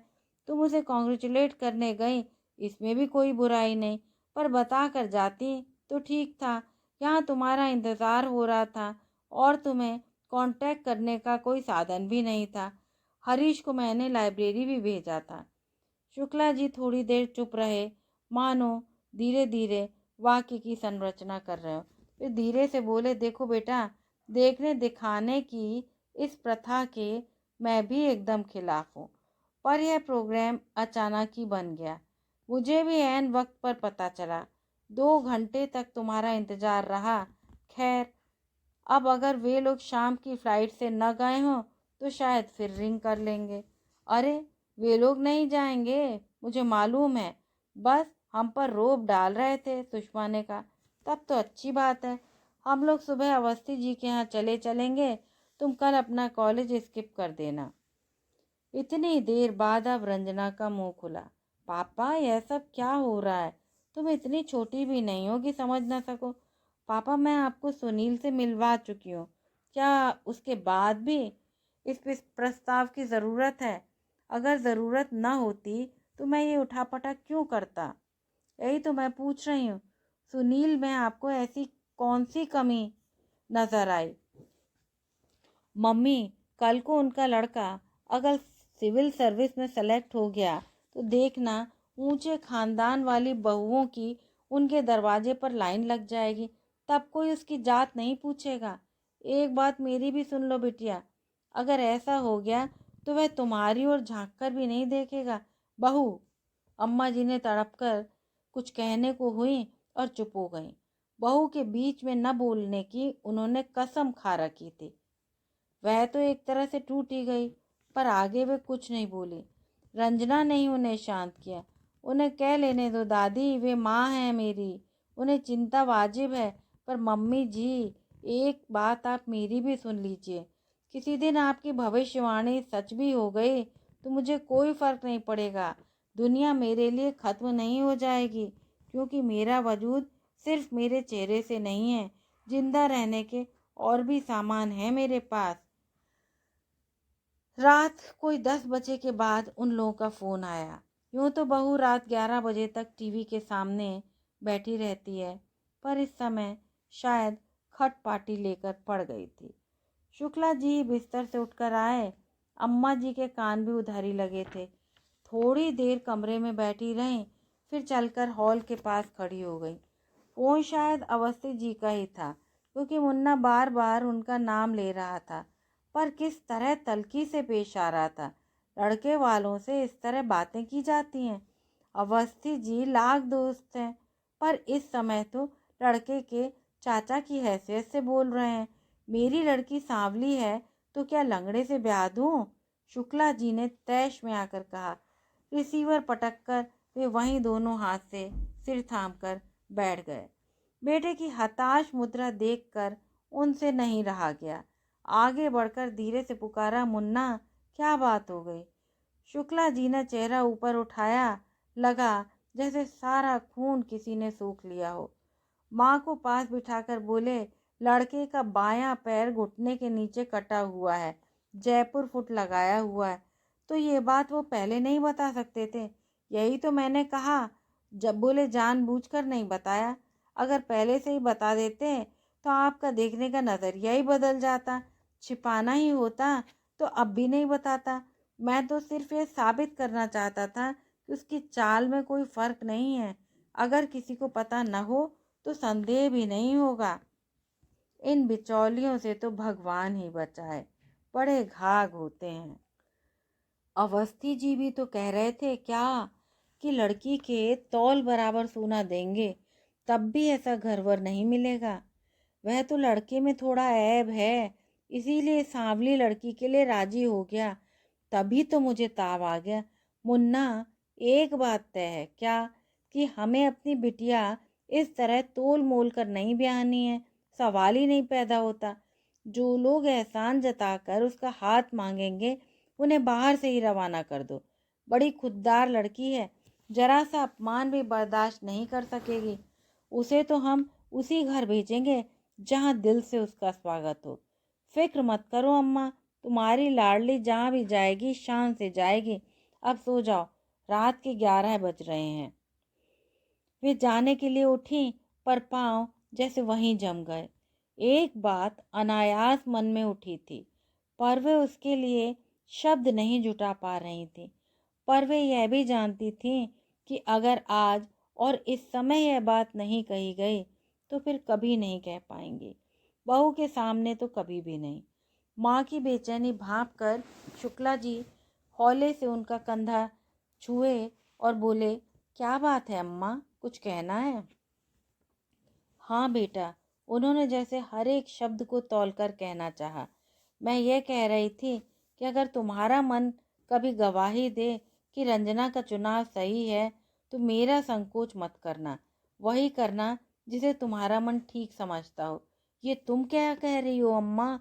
तुम उसे कॉन्ग्रेचुलेट करने गई, इसमें भी कोई बुराई नहीं, पर बता कर जाती तो ठीक था। यहाँ तुम्हारा इंतज़ार हो रहा था और तुम्हें कांटेक्ट करने का कोई साधन भी नहीं था। हरीश को मैंने लाइब्रेरी भी भेजा था। शुक्ला जी थोड़ी देर चुप रहे, मानो धीरे धीरे वाक्य की संरचना कर रहे हो। फिर धीरे से बोले, देखो बेटा, देखने दिखाने की इस प्रथा के मैं भी एकदम खिलाफ हूँ, पर यह प्रोग्राम अचानक ही बन गया। मुझे भी ऐन वक्त पर पता चला। 2 घंटे तक तुम्हारा इंतज़ार रहा। खैर, अब अगर वे लोग शाम की फ़्लाइट से न गए हों तो शायद फिर रिंग कर लेंगे। अरे, वे लोग नहीं जाएंगे, मुझे मालूम है, बस हम पर रोब डाल रहे थे, सुषमा ने कहा। तब तो अच्छी बात है। हम लोग सुबह अवस्थी जी के यहाँ चलेंगे। तुम कल अपना कॉलेज स्किप कर देना। इतनी देर बाद अब रंजना का मुंह खुला। पापा, यह सब क्या हो रहा है? तुम इतनी छोटी भी नहीं हो कि समझ ना सको। पापा, मैं आपको सुनील से मिलवा चुकी हूँ। क्या उसके बाद भी इस प्रस्ताव की ज़रूरत है? अगर ज़रूरत न होती तो मैं ये उठापटक क्यों करता? यही तो मैं पूछ रही हूँ। सुनील में आपको ऐसी कौन सी कमी नजर आई? मम्मी, कल को उनका लड़का अगर सिविल सर्विस में सेलेक्ट हो गया तो देखना, ऊंचे खानदान वाली बहुओं की उनके दरवाजे पर लाइन लग जाएगी। तब कोई उसकी जात नहीं पूछेगा। एक बात मेरी भी सुन लो बिटिया, अगर ऐसा हो गया तो वह तुम्हारी ओर झांक कर भी नहीं देखेगा। बहू, अम्मा जी ने तड़प कर कुछ कहने को हुई और चुप हो गई। बहू के बीच में न बोलने की उन्होंने कसम खा रखी थी। वह तो एक तरह से टूट ही गई, पर आगे वे कुछ नहीं बोली। रंजना ने ही उन्हें शांत किया। उन्हें कह लेने दो दादी, वे माँ हैं मेरी, उन्हें चिंता वाजिब है। पर मम्मी जी, एक बात आप मेरी भी सुन लीजिए। किसी दिन आपकी भविष्यवाणी सच भी हो गई तो मुझे कोई फर्क नहीं पड़ेगा। दुनिया मेरे लिए खत्म नहीं हो जाएगी, क्योंकि मेरा वजूद सिर्फ मेरे चेहरे से नहीं है। जिंदा रहने के और भी सामान है मेरे पास। रात कोई 10 बजे के बाद उन लोगों का फ़ोन आया। यूँ तो बहू रात 11 बजे तक टीवी के सामने बैठी रहती है, पर इस समय शायद खटपाटी लेकर पड़ गई थी। शुक्ला जी बिस्तर से उठकर आए। अम्मा जी के कान भी उधर ही लगे थे। थोड़ी देर कमरे में बैठी रहीं, फिर चलकर हॉल के पास खड़ी हो गई। फ़ोन शायद अवस्थी जी का ही था, क्योंकि मुन्ना बार बार उनका नाम ले रहा था, पर किस तरह तल्खी से पेश आ रहा था। लड़के वालों से इस तरह बातें की जाती हैं। अवस्थी जी लाख दोस्त हैं, पर इस समय तो लड़के के चाचा की हैसियत से बोल रहे हैं। मेरी लड़की सांवली है तो क्या लंगड़े से ब्याह दूं? शुक्ला जी ने तैश में आकर कहा। रिसीवर पटक कर वे वहीं दोनों हाथ से सिर थाम कर बैठ गए। बेटे की हताश मुद्रा देखकर उनसे नहीं रहा गया। आगे बढ़कर धीरे से पुकारा, मुन्ना, क्या बात हो गई? शुक्ला जी ने चेहरा ऊपर उठाया। लगा जैसे सारा खून किसी ने सूख लिया हो। माँ को पास बिठाकर बोले, लड़के का बायां पैर घुटने के नीचे कटा हुआ है, जयपुर फुट लगाया हुआ है। तो ये बात वो पहले नहीं बता सकते थे? यही तो मैंने कहा। जब बोले जानबूझकर नहीं बताया। अगर पहले से ही बता देते तो आपका देखने का नज़रिया ही बदल जाता। छिपाना ही होता तो अब भी नहीं बताता। मैं तो सिर्फ ये साबित करना चाहता था कि उसकी चाल में कोई फर्क नहीं है। अगर किसी को पता न हो तो संदेह भी नहीं होगा। इन बिचौलियों से तो भगवान ही बचाए, बड़े घाघ होते हैं। अवस्थी जी भी तो कह रहे थे क्या कि लड़की के तौल बराबर सोना देंगे, तब भी ऐसा घरवर नहीं मिलेगा। वह तो लड़के में थोड़ा ऐब है, इसीलिए सांवली लड़की के लिए राजी हो गया। तभी तो मुझे ताव आ गया। मुन्ना, एक बात तय है क्या कि हमें अपनी बिटिया इस तरह तोल मोल कर नहीं ब्याहनी है। सवाल ही नहीं पैदा होता। जो लोग एहसान जताकर उसका हाथ मांगेंगे, उन्हें बाहर से ही रवाना कर दो। बड़ी खुददार लड़की है, जरा सा अपमान भी बर्दाश्त नहीं कर सकेगी। उसे तो हम उसी घर भेजेंगे जहाँ दिल से उसका स्वागत हो। फिक्र मत करो अम्मा, तुम्हारी लाडली जहाँ भी जाएगी शान से जाएगी। अब सो जाओ, रात के 11 बज रहे हैं। वे जाने के लिए उठी, पर पाँव जैसे वहीं जम गए। एक बात अनायास मन में उठी थी, पर वे उसके लिए शब्द नहीं जुटा पा रही थी। पर वे यह भी जानती थी कि अगर आज और इस समय यह बात नहीं कही गई तो फिर कभी नहीं कह पाएंगी। बहू के सामने तो कभी भी नहीं। माँ की बेचैनी भांप कर शुक्ला जी हौले से उनका कंधा छुए और बोले, क्या बात है अम्मा, कुछ कहना है? हाँ बेटा, उन्होंने जैसे हर एक शब्द को तौलकर कहना चाहा। मैं ये कह रही थी कि अगर तुम्हारा मन कभी गवाही दे कि रंजना का चुनाव सही है तो मेरा संकोच मत करना। वही करना जिसे तुम्हारा मन ठीक समझता हो। ये तुम क्या कह रही हो अम्मा?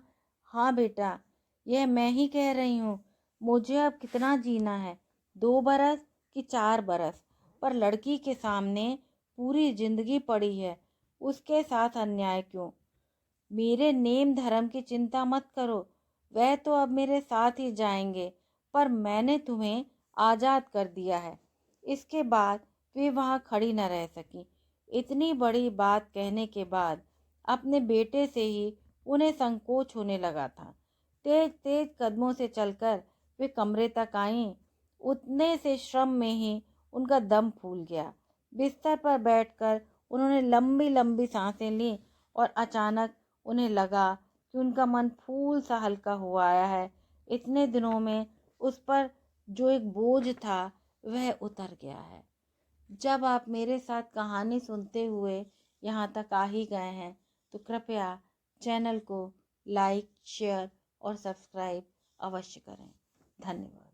हाँ बेटा, यह मैं ही कह रही हूँ। मुझे अब कितना जीना है, 2 बरस कि 4 बरस? पर लड़की के सामने पूरी जिंदगी पड़ी है, उसके साथ अन्याय क्यों? मेरे नेम धर्म की चिंता मत करो, वह तो अब मेरे साथ ही जाएंगे, पर मैंने तुम्हें आज़ाद कर दिया है। इसके बाद वे वहाँ खड़ी न रह सकी। इतनी बड़ी बात कहने के बाद अपने बेटे से ही उन्हें संकोच होने लगा था। तेज तेज कदमों से चलकर वे कमरे तक आईं। उतने से श्रम में ही उनका दम फूल गया। बिस्तर पर बैठकर उन्होंने लंबी लंबी सांसें लीं और अचानक उन्हें लगा कि उनका मन फूल सा हल्का हुआ आया है। इतने दिनों में उस पर जो एक बोझ था वह उतर गया है। जब आप मेरे साथ कहानी सुनते हुए यहाँ तक आ ही गए हैं तो कृपया चैनल को लाइक, शेयर और सब्सक्राइब अवश्य करें। धन्यवाद।